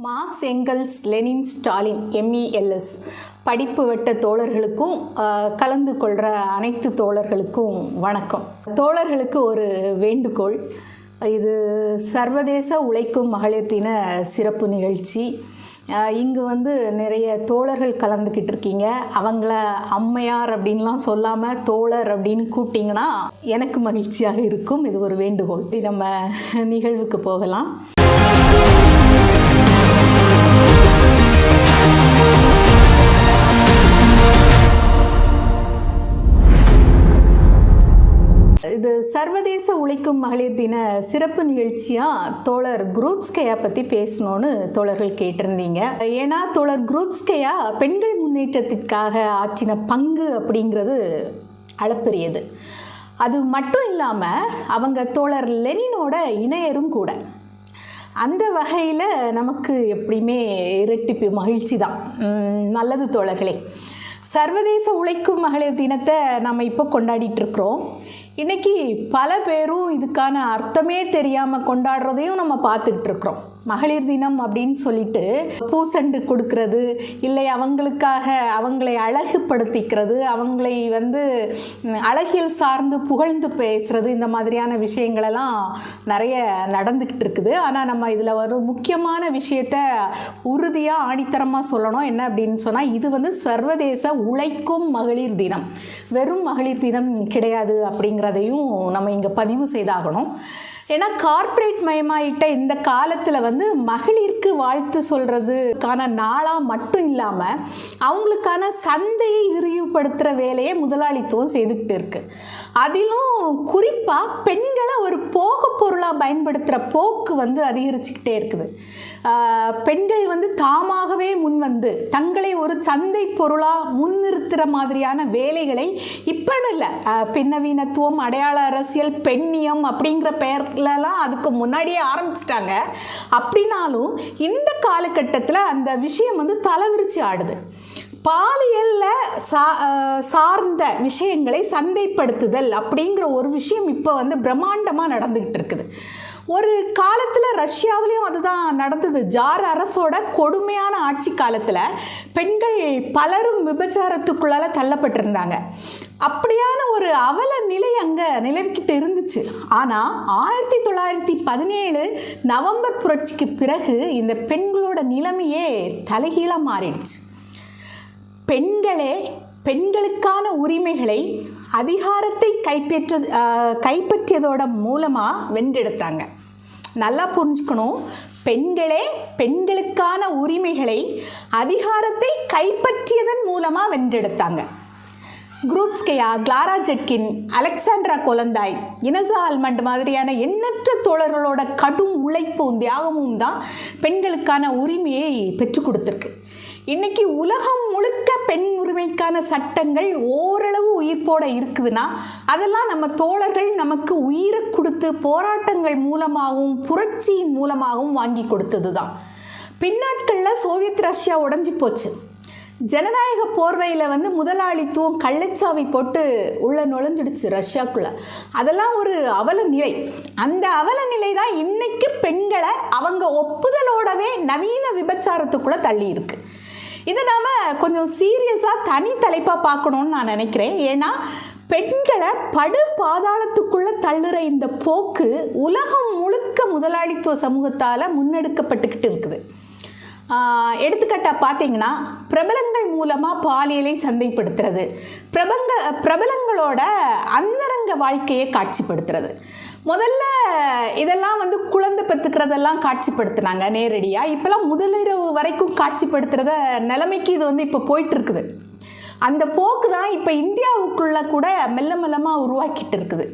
Marks, Engels, Lenin, Stalin, MELS படிப்பு வட்ட தோழர்களுக்கும் கலந்து கொள்கிற அனைத்து தோழர்களுக்கும் வணக்கம். தோழர்களுக்கு ஒரு வேண்டுகோள். இது சர்வதேச உழைக்கும் மகளிர் தின சிறப்பு நிகழ்ச்சி. இங்கு நிறைய தோழர்கள் கலந்துக்கிட்டு இருக்கீங்க. அவங்கள அம்மையார் அப்படின்லாம் சொல்லாமல் தோழர் அப்படின்னு கூப்பிட்டிங்கன்னா எனக்கு மகிழ்ச்சியாக இருக்கும். இது ஒரு வேண்டுகோள். நம்ம நிகழ்வுக்கு போகலாம். இது சர்வதேச உழைக்கும் மகளிர் தின சிறப்பு நிகழ்ச்சியாக தோழர் குரூப்ஸ்கையா பற்றி பேசணுன்னு தோழர்கள் கேட்டிருந்தீங்க. ஏன்னா தோழர் குரூப்ஸ்கையா பெண்கள் முன்னேற்றத்திற்காக ஆற்றின பங்கு அப்படிங்கிறது அளப்பெரியது. அது மட்டும் இல்லாமல் அவங்க தோழர் லெனினோட இணையரும் கூட. அந்த வகையில் நமக்கு எப்படியுமே இரட்டிப்பு மகிழ்ச்சி தான். நல்லது தோழர்களே. சர்வதேச உழைக்கும் மகளிர் தினத்தை நம்ம இப்போ கொண்டாடிட்டுருக்குறோம். இன்றைக்கி பல பேரும் இதுக்கான அர்த்தமே தெரியாமல் கொண்டாடுறதையும் நம்ம பார்த்துட்ருக்குறோம். மகளிர் தினம் அப்படின்னு சொல்லிட்டு பூசண்டு கொடுக்கறது, இல்லை அவங்களுக்காக அவங்களை அழகுபடுத்திக்கிறது, அவங்களை அழகியல் சார்ந்து புகழ்ந்து பேசுகிறது, இந்த மாதிரியான விஷயங்களெல்லாம் நிறைய நடந்துக்கிட்டு இருக்குது. ஆனால் நம்ம இதில் ஒரு முக்கியமான விஷயத்த உறுதியாக ஆணித்தரமாக சொல்லணும். என்ன அப்படின்னு சொன்னால், இது சர்வதேச உழைக்கும் மகளிர் தினம், வெறும் மகளிர் தினம் கிடையாது அப்படிங்கிறதையும் நம்ம இங்கே பதிவு செய்தாகணும். ஏன்னா கார்ப்பரேட் மயமாயிட்ட இந்த காலத்தில் மகளிருக்கு வாழ்த்து சொல்கிறதுக்கான நாளாக மட்டும் இல்லாமல் அவங்களுக்கான சந்தையை விரிவுபடுத்துகிற வேலையை முதலாளித்துவம் செய்துக்கிட்டு இருக்குது. அதிலும் குறிப்பாக பெண்களை ஒரு போக பொருளாக பயன்படுத்துகிற போக்கு அதிகரிச்சுக்கிட்டே இருக்குது. பெண்கள் தாமாகவே முன்வந்து தங்களை ஒரு சந்தை பொருளாக முன்னிறுத்துகிற மாதிரியான வேலைகளை இப்போன்னு இல்லை, பின்னவீனத்துவம், அடையாள அரசியல், பெண்ணியம் அப்படிங்கிற பெயர்லலாம் அதுக்கு முன்னாடியே ஆரம்பிச்சிட்டாங்க. அப்படின்னாலும் இந்த காலகட்டத்தில் அந்த விஷயம் தலைவிரிச்சு ஆடுது. பாலியலில் சார்ந்த விஷயங்களை சந்தைப்படுத்துதல் அப்படிங்கிற ஒரு விஷயம் இப்போ பிரம்மாண்டமாக நடந்துக்கிட்டு இருக்குது. ஒரு காலத்தில் ரஷ்யாவிலையும் அதுதான் நடந்தது. ஜார் அரசோட கொடுமையான ஆட்சி காலத்தில் பெண்கள் பலரும் விபச்சாரத்துக்குள்ளால் தள்ளப்பட்டிருந்தாங்க. அப்படியான ஒரு அவல நிலை அங்கே நிலவிக்கிட்டு இருந்துச்சு. ஆனால் 1917 நவம்பர் புரட்சிக்கு பிறகு இந்த பெண்களோட நிலைமையே தலைகீழாக மாறிடுச்சு. பெண்களுக்கான உரிமைகளை, அதிகாரத்தை கைப்பற்றியதோட மூலமாக வென்றெடுத்தாங்க. நல்லா புரிஞ்சுக்கணும். பெண்களுக்கான உரிமைகளை, அதிகாரத்தை கைப்பற்றியதன் மூலமாக வென்றெடுத்தாங்க. குரூப்ஸ்கையா, கிளாரா ஜெட்கின், அலெக்சாண்ட்ரா கொலந்தாய், இனசா ஆல்மண்ட் மாதிரியான எண்ணற்ற தோழர்களோட கடும் உழைப்பும் தியாகமும் தான் பெண்களுக்கான உரிமையை பெற்றுக் கொடுத்துருக்கு. இன்றைக்கி உலகம் முழுக்க பெண் உரிமைக்கான சட்டங்கள் ஓரளவு உயிர்ப்போட இருக்குதுன்னா அதெல்லாம் நம்ம தோழர்கள் நமக்கு உயிரை கொடுத்து போராட்டங்கள் மூலமாகவும் புரட்சியின் மூலமாகவும் வாங்கி கொடுத்தது தான். பின்னாட்களில் சோவியத் ரஷ்யா உடைஞ்சி போச்சு. ஜனநாயக போர்வையில் முதலாளித்துவம் கள்ளச்சாவி போட்டு உள்ளே நுழைஞ்சிடுச்சு ரஷ்யாக்குள்ளே. அதெல்லாம் ஒரு அவல நிலை. அந்த அவல நிலை தான் இன்றைக்கி பெண்களை அவங்க ஒப்புதலோடவே நவீன விபச்சாரத்துக்குள்ளே தள்ளி இருக்கு. இதை நாம் கொஞ்சம் சீரியஸாக தனி தலைப்பாக பார்க்கணுன்னு நான் நினைக்கிறேன். ஏன்னா பெண்களை படு பாதாளத்துக்குள்ளே தள்ளுற இந்த போக்கு உலகம் முழுக்க முதலாளித்துவ சமூகத்தால் முன்னெடுக்கப்பட்டுக்கிட்டு இருக்குது. எடுத்துக்காட்டாக பார்த்தீங்கன்னா, பிரபலங்கள் மூலமாக பாலியலை சந்தைப்படுத்துறது, பிரபலங்களோட அந்தரங்க வாழ்க்கையை காட்சிப்படுத்துறது. முதல்ல இதெல்லாம் குழந்தை பெற்றுக்கிறதெல்லாம் காட்சிப்படுத்தினாங்க நேரடியாக. இப்போலாம் முதலிரவு வரைக்கும் காட்சிப்படுத்துகிறத நிலைமைக்கு இது இப்போ போயிட்டுருக்குது. அந்த போக்கு தான் இப்போ இந்தியாவுக்குள்ளே கூட மெல்ல மெல்லமாக உருவாக்கிட்டு இருக்குது.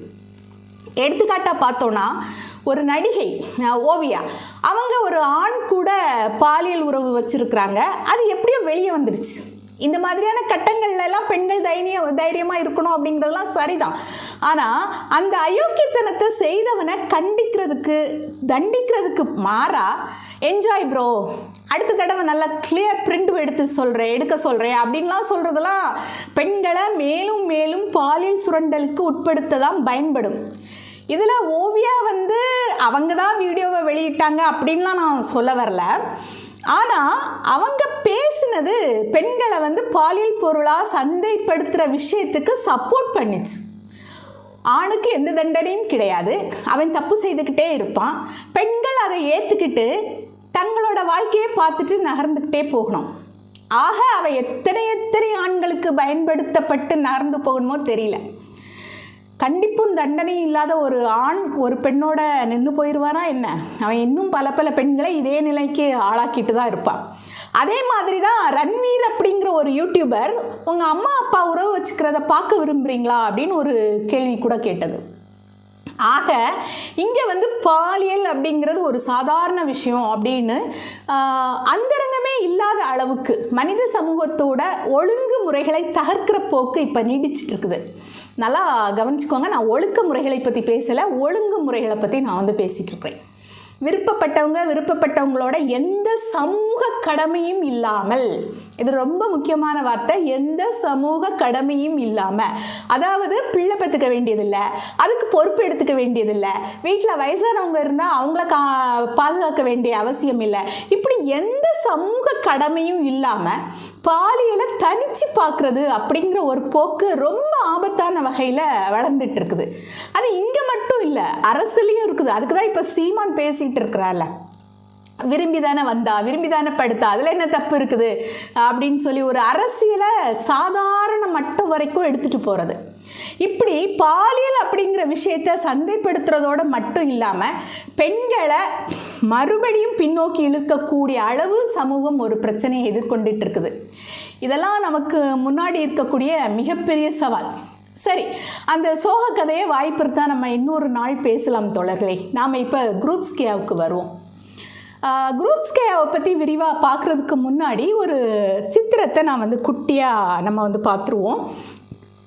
எடுத்துக்காட்டாக பார்த்தோன்னா, ஒரு நடிகை ஓவியா, அவங்க ஒரு ஆண் கூட பாலியல் உறவு வச்சுருக்குறாங்க. அது எப்படியோ வெளியே வந்துடுச்சு. இந்த மாதிரியான கட்டங்கள்லாம் பெண்கள் தைரியமாக இருக்கணும் அப்படிங்கிறதெல்லாம் சரிதான். ஆனால் அந்த அயோக்கியத்தனத்தை செய்தவனை தண்டிக்கிறதுக்கு மாறா என்ஜாய் ப்ரோ, அடுத்த தடவை நல்லா கிளியர் பிரிண்ட் எடுக்க சொல்கிறேன் அப்படின்லாம் சொல்கிறதெல்லாம் பெண்களை மேலும் மேலும் பாலியல் சுரண்டலுக்கு உட்படுத்த தான் பயன்படும். இதில் ஓவியா அவங்க தான் வீடியோவை வெளியிட்டாங்க அப்படின்லாம் நான் சொல்ல வரல. ஆனால் அவங்க பேசினது பெண்களை வந்து பாலியல் பொருளாக சந்தைப்படுத்துகிற விஷயத்துக்கு சப்போர்ட் பண்ணிச்சு. ஆணுக்கு எந்த தண்டனையும் கிடையாது, அவன் தப்பு செய்துக்கிட்டே இருப்பான். பெண்கள் அதை ஏற்றுக்கிட்டு தங்களோட வாழ்க்கையை பார்த்துட்டு நகர்ந்துக்கிட்டே போகணும். ஆக அவ எத்தனை ஆண்களுக்கு பயன்படுத்தப்பட்டு நகர்ந்து போகணுமோ தெரியல. கண்டிப்பும் தண்டனையும் இல்லாத ஒரு ஆண் ஒரு பெண்ணோட நின்று போயிடுவானா என்ன? அவன் இன்னும் பல பெண்களை இதே நிலைக்கு ஆளாக்கிட்டு தான் இருப்பான். அதே மாதிரி தான் ரன்வீர் அப்படிங்கிற ஒரு யூடியூபர் உங்கள் அம்மா அப்பா உறவு வச்சுக்கிறத பார்க்க விரும்புகிறீங்களா அப்படின்னு ஒரு கேள்வி கூட கேட்டது. ஆக இங்கே வந்து பாலியல் அப்படிங்கிறது ஒரு சாதாரண விஷயம் அப்படின்னு அந்தரங்கமே இல்லாத அளவுக்கு மனித சமூகத்தோட ஒழுங்கு முறைகளை தகர்க்கிற போக்கு இப்போ நீடிச்சிட்டு இருக்குது. நல்லா கவனிச்சுக்கோங்க, நான் ஒழுக்க முறைகளை பற்றி பேசலை, ஒழுங்கு முறைகளை பற்றி நான் வந்து பேசிகிட்டு இருக்கிறேன். விருப்பப்பட்டவங்களோட எந்த சமூக கடமையும் இல்லாமல், இது ரொம்ப முக்கியமான வார்த்தை, எந்த சமூக கடமையும் இல்லாமல், அதாவது பிள்ளை பெற்றுக்க வேண்டியதில்லை, அதுக்கு பொறுப்பு எடுத்துக்க வேண்டியதில்லை, வீட்டில் வயசானவங்க இருந்தால் அவங்கள பாதுகாக்க வேண்டிய அவசியம் இல்லை, இப்படி எந்த சமூக கடமையும் இல்லாமல் பாலியலை தனிச்சு பார்க்குறது அப்படிங்கிற ஒரு போக்கு ரொம்ப ஆபத்தான வகையில் வளர்ந்துட்டு இருக்குது. அது இங்கே மட்டும் இல்லை, அரசுலேயும் இருக்குது. அதுக்கு தான் இப்போ சீமான் பேசிகிட்டு இருக்கிறார்ல, விரும்பிதானே வந்தா, விரும்பிதானே படுத்தா, அதில் என்ன தப்பு இருக்குது அப்படின்னு சொல்லி ஒரு அரசியலை சாதாரண மட்டம் வரைக்கும் எடுத்துகிட்டு போகிறது. இப்படி பாலியல் அப்படிங்கிற விஷயத்தை சந்தைப்படுத்துறதோடு மட்டும் இல்லாமல் பெண்களை மறுபடியும் பின்னோக்கி இழுக்கக்கூடிய அளவு சமூகம் ஒரு பிரச்சனையை எதிர்கொண்டுட்டு இருக்குது. இதெல்லாம் நமக்கு முன்னாடி இருக்கக்கூடிய மிகப்பெரிய சவால். சரி, அந்த சோக கதையை வாய்ப்பு இருந்தால் நம்ம இன்னொரு நாள் பேசலாம் தோழர்களே. நாம் இப்போ குரூப்ஸ்கேவுக்கு வருவோம். குரூப்ஸ்கேவை பற்றி விரிவாக பார்க்குறதுக்கு முன்னாடி ஒரு சித்திரத்தை நான் வந்து குட்டியாக நம்ம வந்து பார்த்துருவோம்.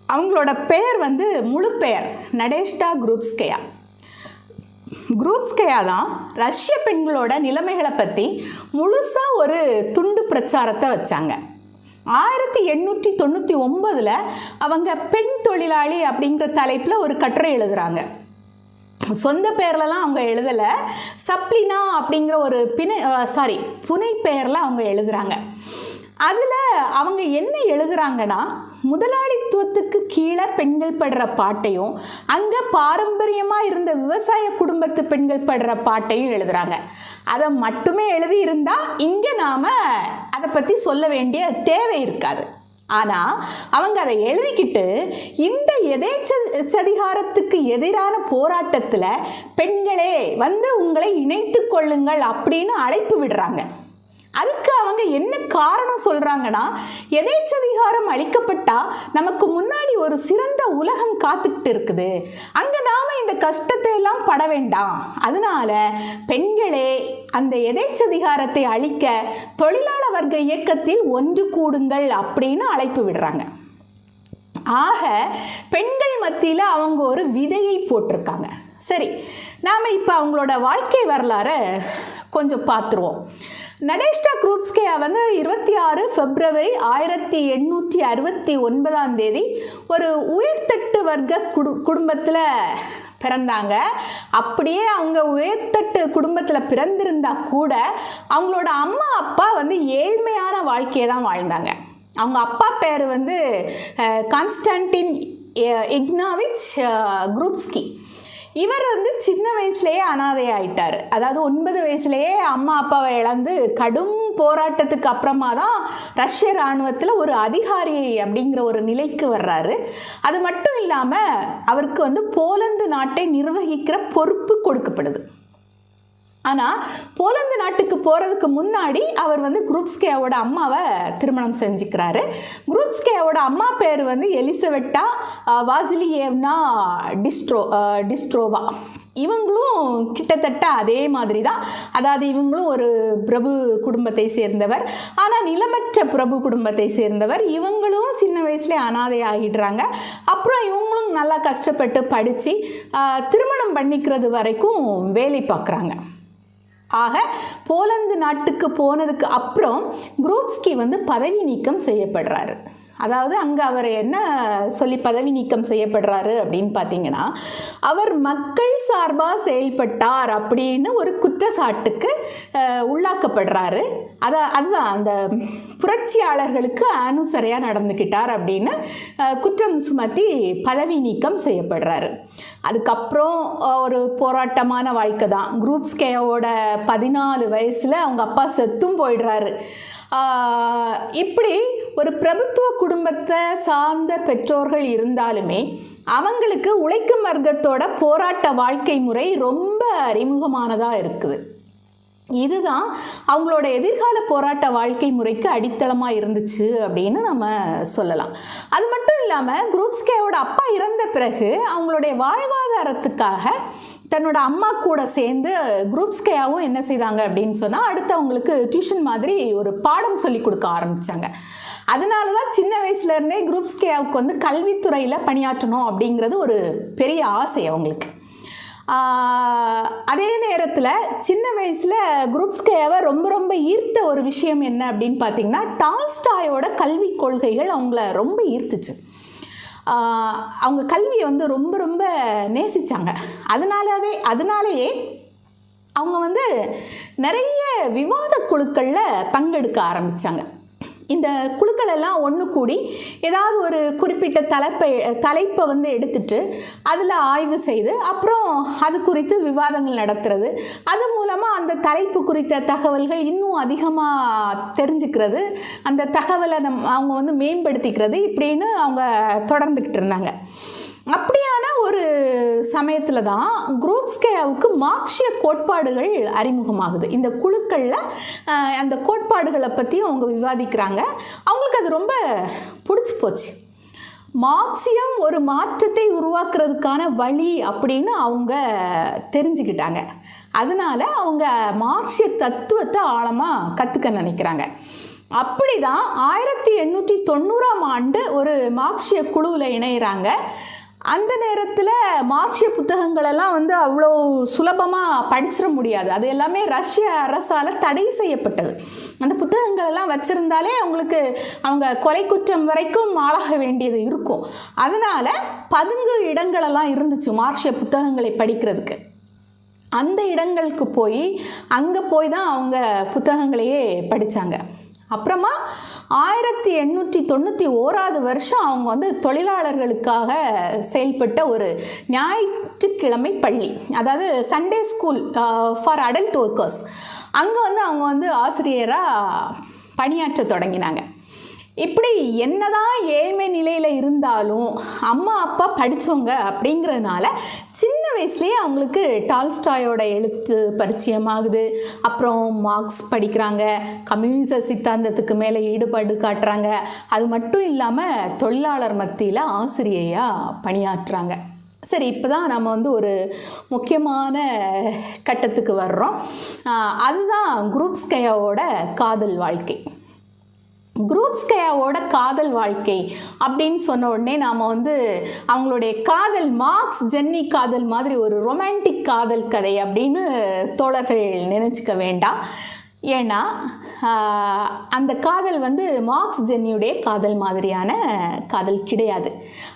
அவங்களோட பெயர் வந்து முழு பெயர் நடேஷ்டா குரூப்ஸ்கயா. குரூப்ஸ்கயா தான் ரஷ்ய பெண்களோட நிலைமைகளை பற்றி முழுசாக ஒரு துண்டு பிரச்சாரத்தை வச்சாங்க. 1899 அவங்க பெண் தொழிலாளி அப்படிங்கிற தலைப்பில் ஒரு கட்டுரை எழுதுகிறாங்க. சொந்த பெயர்லலாம் அவங்க எழுதலை, சப்ளினா அப்படிங்கிற ஒரு புனை பெயரில் அவங்க எழுதுகிறாங்க. அதில் அவங்க என்ன எழுதுகிறாங்கன்னா, முதலாளித்துவத்துக்கு கீழே பெண்கள் படுற பாட்டையும் அங்கே பாரம்பரியமாக இருந்த விவசாய குடும்பத்து பெண்கள் படுற பாட்டையும் எழுதுகிறாங்க. அதை மட்டுமே எழுதி இருந்தால் இங்கே நாம் அதை பற்றி சொல்ல வேண்டிய தேவை இருக்காது. ஆனால் அவங்க அதை எழுதிக்கிட்டு இந்த எதேச்சதிகாரத்துக்கு எதிரான போராட்டத்தில் பெண்களே வந்து உங்களை இணைத்து கொள்ளுங்கள் அப்படின்னு அழைப்பு விடுறாங்க. அதுக்கு அவங்க என்ன காரணம் சொல்கிறாங்கன்னா, எதேச்சதிகாரம் அளிக்கப்பட்டால் நமக்கு முன்னாடி ஒரு சிறந்த உலகம் காத்துக்கிட்டு இருக்குது, அங்கே நாம் இந்த கஷ்டத்தை எல்லாம் பட வேண்டாம், அதனால பெண்களே அந்த எதேச்சதிகாரத்தை அழிக்க தொழிலாள வர்க்க இயக்கத்தில் ஒன்று கூடுங்கள் அப்படின்னு அழைப்பு விடுறாங்க. ஆக பெண்கள் மத்தியில் அவங்க ஒரு விதையை போட்டிருக்காங்க. சரி, நாம் இப்போ அவங்களோட வாழ்க்கை வரலாறை கொஞ்சம் பார்த்துருவோம். நடேஷ்டா குரூப்ஸ்கயா வந்து 26 பிப்ரவரி 1869 ஒரு உயர்தட்டு வர்க்க குடும்பத்தில் பிறந்தாங்க. அப்படியே அவங்க உயர்தட்டு குடும்பத்தில் பிறந்திருந்தா கூட அவங்களோட அம்மா அப்பா வந்து ஏழ்மையான வாழ்க்கையை தான் வாழ்ந்தாங்க. அவங்க அப்பா பேர் வந்து கான்ஸ்டான்டின் இக்னாவிச் குரூப்ஸ்கி. இவர் வந்து சின்ன வயசுலேயே அனாதை ஆயிட்டார். அதாவது 9 வயசுலேயே அம்மா அப்பாவை இழந்து கடும் போராட்டத்துக்கு அப்புறமா தான் ரஷ்ய இராணுவத்தில் ஒரு அதிகாரி அப்படிங்கிற ஒரு நிலைக்கு வர்றாரு. அது மட்டும் இல்லாமல் அவருக்கு வந்து போலந்து நாட்டை நிர்வகிக்கிற பொறுப்பு கொடுக்கப்படுது. ஆனால் போலந்து நாட்டுக்கு போகிறதுக்கு முன்னாடி அவர் வந்து குரூப்ஸ்கேவோட அம்மாவை திருமணம் செஞ்சுக்கிறாரு. குரூப்ஸ்கேவோட அம்மா பேர் வந்து எலிசவெட்டா வாசிலியேவ்னா டிஸ்ட்ரோவா. இவங்களும் கிட்டத்தட்ட அதே மாதிரி தான். அதாவது இவங்களும் ஒரு பிரபு குடும்பத்தை சேர்ந்தவர், ஆனால் நிலமற்ற பிரபு குடும்பத்தை சேர்ந்தவர். இவங்களும் சின்ன வயசுலேயே அனாதை ஆகிடுறாங்க. அப்புறம் இவங்களும் நல்லா கஷ்டப்பட்டு படித்து திருமணம் பண்ணிக்கிறது வரைக்கும் வேலை பார்க்குறாங்க. ஆக போலந்து நாட்டுக்கு போனதுக்கு அப்புறம் குரூப்ஸ்கி வந்து பதவி நீக்கம் செய்யப்படுறாரு. அதாவது அங்கே அவர் என்ன சொல்லி பதவி நீக்கம் செய்யப்படுறாரு அப்படின்னு பார்த்தீங்கன்னா, அவர் மக்கள் சார்பாக செயல்பட்டார் அப்படின்னு ஒரு குற்றச்சாட்டுக்கு உள்ளாக்கப்படுறாரு. அதுதான் அந்த புரட்சியாளர்களுக்கு அனுசரையாக நடந்துக்கிட்டார் அப்படின்னு குற்றம் சுமத்தி பதவி நீக்கம் செய்யப்படுறாரு. அதுக்கப்புறம் ஒரு போராட்டமான வாழ்க்கை தான். குரூப்ஸ்கேவோட 14 வயசில் அவங்க அப்பா செத்தும் போயிடுறாரு. இப்படி ஒரு பிரபுத்துவ குடும்பத்தை சார்ந்த பெற்றோர்கள் இருந்தாலுமே அவங்களுக்கு உழைக்கும் வர்க்கத்தோட போராட்ட வாழ்க்கை முறை ரொம்ப அறிமுகமானதாக இருக்குது. இதுதான் அவங்களோட எதிர்கால போராட்ட வாழ்க்கை முறைக்கு அடித்தளமாக இருந்துச்சு அப்படின்னு நம்ம சொல்லலாம். அது மட்டும் இல்லாமல் குரூப்ஸ்கேவோட அப்பா இறந்த பிறகு அவங்களுடைய வாழ்வாதாரத்துக்காக தன்னோட அம்மா கூட சேர்ந்து குரூப்ஸ்கேயாவும் என்ன செய்தாங்க அப்படின்னு சொன்னால், அடுத்து அவங்களுக்கு டியூஷன் மாதிரி ஒரு பாடம் சொல்லி கொடுக்க ஆரம்பித்தாங்க. அதனால தான் சின்ன வயசுலேருந்தே குரூப்ஸ்கேயாவுக்கு வந்து கல்வித்துறையில் பணியாற்றணும் அப்படிங்கிறது ஒரு பெரிய ஆசை அவங்களுக்கு. அதே நேரத்தில் சின்ன வயசில் குரூப்ஸ்கேவை ரொம்ப ரொம்ப ஈர்த்த ஒரு விஷயம் என்ன அப்படின்னு பார்த்தீங்கன்னா, டால்ஸ்டாயோட கல்வி கொள்கைகள் அவங்கள ரொம்ப ஈர்த்துச்சு. அவங்க கல்வியை வந்து ரொம்ப ரொம்ப நேசித்தாங்க. அதனாலேயே அவங்க வந்து நிறைய விவாத குழுக்களில் பங்கெடுக்க ஆரம்பித்தாங்க. இந்த குழுக்கள் எல்லாம் ஒன்று கூடி ஏதாவது ஒரு குறிப்பிட்ட தலைப்பை வந்து எடுத்துட்டு அதில் ஆய்வு செய்து அப்புறம் அது குறித்து விவாதங்கள் நடத்துறது, அது மூலமாக அந்த தலைப்பு குறித்த தகவல்கள் இன்னும் அதிகமாக தெரிஞ்சுக்கிறது, அந்த தகவலை அவங்க வந்து மேம்படுத்திக்கிறது, இப்படின்னு அவங்க தொடர்ந்துக்கிட்டு இருந்தாங்க. அப்படியான ஒரு சமயத்தில் தான் குரூப்ஸ்கேயாவுக்கு மார்க்சிய கோட்பாடுகள் அறிமுகமாகுது. இந்த குழுக்களில் அந்த கோட்பாடுகளை பற்றி அவங்க விவாதிக்கிறாங்க. அவங்களுக்கு அது ரொம்ப பிடிச்சி போச்சு. மார்க்சியம் ஒரு மாற்றத்தை உருவாக்குறதுக்கான வழி அப்படின்னு அவங்க தெரிஞ்சுக்கிட்டாங்க. அதனால் அவங்க மார்க்சிய தத்துவத்தை ஆழமாக கற்றுக்க நினைக்கிறாங்க. அப்படி தான் 1890ஆம் ஆண்டு ஒரு மார்க்சிய குழுவில் இணைகிறாங்க. அந்த நேரத்தில் மார்க்சிய புத்தகங்களெல்லாம் வந்து அவ்வளோ சுலபமாக படிச்சிட முடியாது. அது எல்லாமே ரஷ்ய அரசால் தடை செய்யப்பட்டது. அந்த புத்தகங்களெல்லாம் வச்சுருந்தாலே அவங்க கொலை குற்றம் வரைக்கும் ஆளாக வேண்டியது இருக்கும். அதனால் பதுங்கு இடங்களெல்லாம் இருந்துச்சு மார்க்சிய புத்தகங்களை படிக்கிறதுக்கு. அந்த இடங்களுக்கு அங்கே போய் தான் அவங்க புத்தகங்களையே படித்தாங்க. அப்புறமா 1891ஆவது வருஷம் அவங்க வந்து தொழிலாளர்களுக்காக செயல்பட்ட ஒரு ஞாயிற்றுக்கிழமை பள்ளி, அதாவது Sunday school for adult workers, அங்கே வந்து அவங்க வந்து ஆசிரியராக பணியாற்ற தொடங்கினாங்க. இப்படி என்னதான் ஏழ்மை நிலையில் இருந்தாலும் அம்மா அப்பா படித்தவங்க அப்படிங்கிறதுனால சின்ன வயசுலேயே அவங்களுக்கு டால்ஸ்டாயோட எழுத்து பரிச்சயமாகுது. அப்புறம் மார்க்ஸ் படிக்கிறாங்க, கம்யூனிச சித்தாந்தத்துக்கு மேலே ஈடுபாடு காட்டுறாங்க. அது மட்டும் இல்லாமல் தொழிலாளர் மத்தியில் ஆசிரியையாக பணியாற்றுறாங்க. சரி, இப்போ தான் நம்ம வந்து ஒரு முக்கியமான கட்டத்துக்கு வர்றோம். அதுதான் குரூப்ஸ்கேயாவோட காதல் வாழ்க்கை. குரூப்ஸ்கேயாவோட காதல் வாழ்க்கை அப்படின்னு சொன்ன உடனே நாம் வந்து அவங்களுடைய காதல் மார்க்ஸ் ஜென்னி காதல் மாதிரி ஒரு ரொமான்டிக் காதல் கதை அப்படின்னு தோழர்கள் நினச்சிக்க வேண்டாம். ஏன்னா அந்த காதல் வந்து மார்க்ஸ் ஜென்னியுடைய காதல் மாதிரியான காதல் கிடையாது.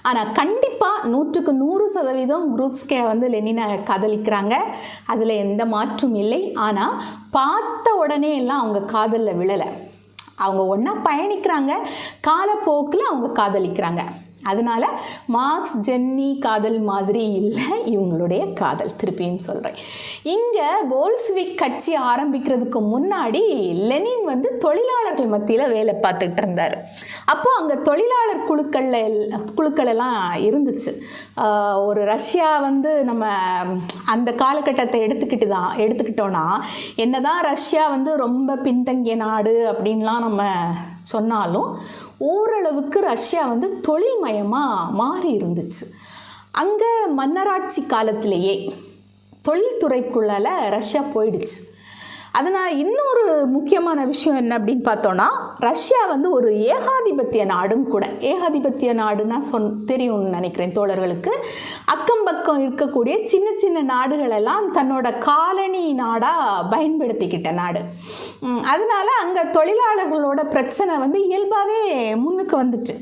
ஆனால் கண்டிப்பாக 100% குரூப்ஸ்கே வந்து லெனினை காதலிக்கிறாங்க, அதில் எந்த மாற்றும் இல்லை. ஆனால் பார்த்த உடனே எல்லாம் அவங்க காதலில் விழலை. அவங்க ஒன்றா பயணிக்கிறாங்க, காலப்போக்கில் அவங்க காதலிக்கிறாங்க. அதனால் மார்க்ஸ் ஜென்னி காதல் மாதிரி இல்லை இவங்களுடைய காதல். திருப்பியும் சொல்கிறேன், இங்கே போல்ஸ்விக் கட்சி ஆரம்பிக்கிறதுக்கு முன்னாடி லெனின் வந்து தொழிலாளர்கள் மத்தியில் வேலை பார்த்துக்கிட்டு இருந்தார். அப்போது அங்கே தொழிலாளர் குழுக்கள் எல்லாம் இருந்துச்சு. ஒரு ரஷ்யா வந்து நம்ம அந்த காலகட்டத்தை எடுத்துக்கிட்டோன்னா என்னதான் ரஷ்யா வந்து ரொம்ப பின்தங்கிய நாடு அப்படின்லாம் நம்ம சொன்னாலும் ஓரளவுக்கு ரஷ்யா வந்து தொழில்மயமாக மாறி இருந்துச்சு. அங்கே மன்னராட்சி காலத்திலேயே தொழில்துறைக்குள்ளால் ரஷ்யா போயிடுச்சு. அதனால் இன்னொரு முக்கியமான விஷயம் என்ன அப்படின்னு பார்த்தோன்னா, ரஷ்யா வந்து ஒரு ஏகாதிபத்திய நாடும் கூட. ஏகாதிபத்திய நாடுன்னா தெரியும்னு நினைக்கிறேன் தோழர்களுக்கு. அக்கம் பக்கம் இருக்கக்கூடிய சின்ன சின்ன நாடுகளெல்லாம் தன்னோட காலனி நாடாக பயன்படுத்திக்கிட்ட நாடு. அதனால் அங்கே தொழிலாளர்களோட பிரச்சனை வந்து இயல்பாகவே முன்னுக்கு வந்துட்டு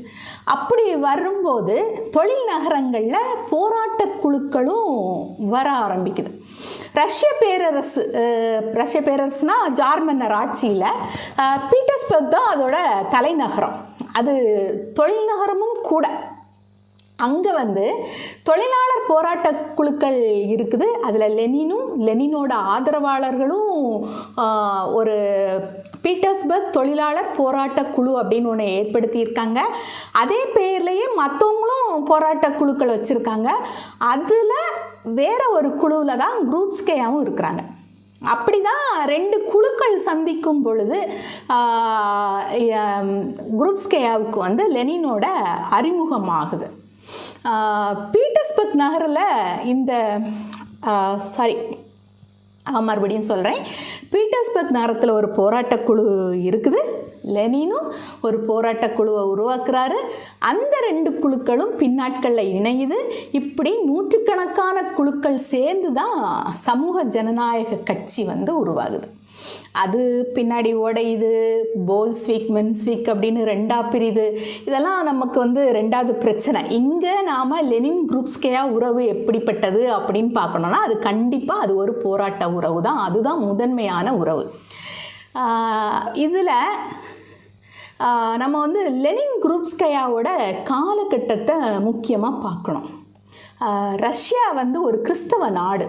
அப்படி வரும்போது தொழில் நகரங்களில் போராட்ட குழுக்களும் வர ஆரம்பிக்குது. ரஷ்ய பேரரசுனா ஜார்மன்னர் ஆட்சியில் பீட்டர்ஸ்பர்க் தான் அதோட தலைநகரம். அது தொழில் நகரமும் கூட. அங்கே தொழிலாளர் போராட்ட குழுக்கள் இருக்குது. அதில் லெனினோட ஆதரவாளர்களும் ஒரு பீட்டர்ஸ்பர்க் தொழிலாளர் போராட்ட குழு அப்படின்னு ஒன்று ஏற்படுத்தியிருக்காங்க. அதே பேர்லேயே மற்றவங்களும் போராட்ட குழுக்கள் வச்சுருக்காங்க. அதில் வேற ஒரு குழுவில் தான் குரூப்ஸ்கேயாவும் இருக்கிறாங்க. அப்படி தான் 2 குழுக்கள் சந்திக்கும் பொழுது குரூப்ஸ்கேயாவுக்கு லெனினோட அறிமுகமாகுது. பீட்டர்ஸ்பர்க் நகரில் மறுபடியும் சொல்கிறேன், பீட்டர்ஸ்பர்க் நகரத்தில் ஒரு போராட்டக்குழு இருக்குது. லெனினும் ஒரு போராட்டக்குழுவை உருவாக்குறாரு. அந்த 2 குழுக்களும் பின்னாட்களில் இணையுது. இப்படி நூற்றுக்கணக்கான குழுக்கள் சேர்ந்து தான் சமூக ஜனநாயக கட்சி உருவாகுது. அது பின்னாடி உடையுது. போல்ஸ்விக் மென்ஸ்விக் அப்படின்னு 2ஆ பிரியுது. இதெல்லாம் நமக்கு 2வது பிரச்சனை. இங்கே நாம் லெனின் குரூப்ஸ்கேயா உறவு எப்படிப்பட்டது அப்படின்னு பார்க்கணுன்னா அது கண்டிப்பாக அது ஒரு போராட்ட உறவு தான். அதுதான் முதன்மையான உறவு. இதில் நம்ம லெனின் குரூப்ஸ்கேயாவோட காலகட்டத்தை முக்கியமாக பார்க்கணும். ரஷ்யா ஒரு கிறிஸ்தவ நாடு.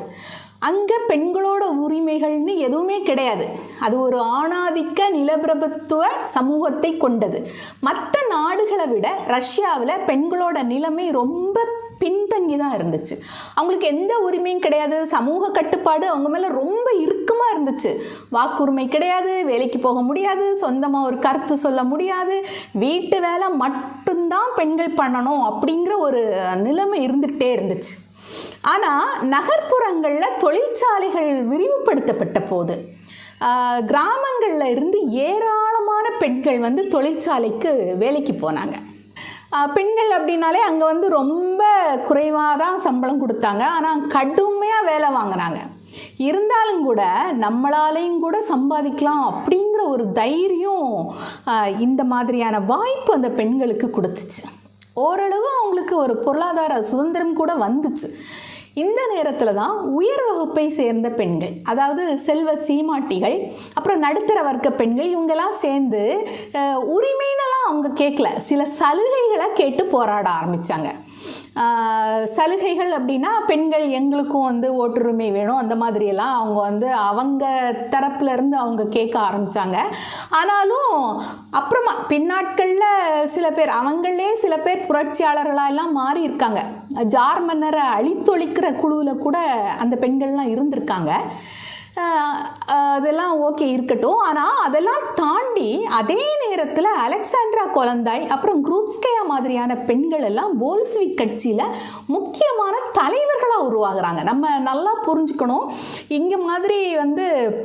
அங்கே பெண்களோட உரிமைகள்னு எதுவுமே கிடையாது. அது ஒரு ஆணாதிக்க நிலப்பிரபுத்துவ சமூகத்தை கொண்டது. மற்ற நாடுகளை விட ரஷ்யாவில் பெண்களோட நிலைமை ரொம்ப பின்தங்கி தான் இருந்துச்சு. அவங்களுக்கு எந்த உரிமையும் கிடையாது. சமூக கட்டுப்பாடு அவங்க மேலே ரொம்ப இறுக்கமாக இருந்துச்சு. வாக்குரிமை கிடையாது, வேலைக்கு போக முடியாது, சொந்தமாக ஒரு கருத்து சொல்ல முடியாது, வீட்டு வேலை மட்டும்தான் பெண்கள் பண்ணணும் அப்படிங்கிற ஒரு நிலைமை இருந்துக்கிட்டே இருந்துச்சு. ஆனால் நகர்ப்புறங்களில் தொழிற்சாலைகள் விரிவுபடுத்தப்பட்ட போது கிராமங்களில் இருந்து ஏராளமான பெண்கள் தொழிற்சாலைக்கு வேலைக்கு போனாங்க. பெண்கள் அப்படின்னாலே அங்கே ரொம்ப குறைவாக தான் சம்பளம் கொடுத்தாங்க. ஆனால் கடுமையாக வேலை வாங்கினாங்க. இருந்தாலும் கூட நம்மளாலையும் கூட சம்பாதிக்கலாம் அப்படிங்கிற ஒரு தைரியம் இந்த மாதிரியான வாய்ப்பு அந்த பெண்களுக்கு கொடுத்துச்சு. ஓரளவு அவங்களுக்கு ஒரு பொருளாதார சுதந்திரம் கூட வந்துச்சு. இந்த நேரத்தில் தான் உயர் வகுப்பை சேர்ந்த பெண்கள், அதாவது செல்வ சீமாட்டிகள், அப்புறம் நடுத்தர வர்க்க பெண்கள், இவங்கெல்லாம் சேர்ந்து உரிமைனெல்லாம் அவங்க கேட்கல, சில சலுகைகளை கேட்டு போராட ஆரம்பித்தாங்க. சலுகைகள் அப்படின்னா பெண்கள் எங்களுக்கும் ஓட்டுரிமை வேணும் அந்த மாதிரியெல்லாம் அவங்க அவங்க தரப்புலேருந்து அவங்க கேட்க ஆரம்பித்தாங்க. ஆனாலும் அப்புறமா பின்னாட்களில் சில பேர் அவங்களே சில பேர் புரட்சியாளர்களெல்லாம் மாறி இருக்காங்க. ஜார் மன்னரை அழித்தொழிக்கிற குழுவில் கூட அந்த பெண்கள்லாம் இருந்திருக்காங்க. அதெல்லாம் ஓகே இருக்கட்டும். ஆனால் அதெல்லாம் தாண்டி அதே நேரத்தில் அலெக்சாண்ட்ரா கொலந்தாய் அப்புறம் குரூப்ஸ்கேயா மாதிரியான பெண்கள் எல்லாம் போல்ஸ்விக் கட்சியில் முக்கியமான தலைவர்களாக உருவாகிறாங்க. நம்ம நல்லா புரிஞ்சுக்கணும். இங்கே மாதிரி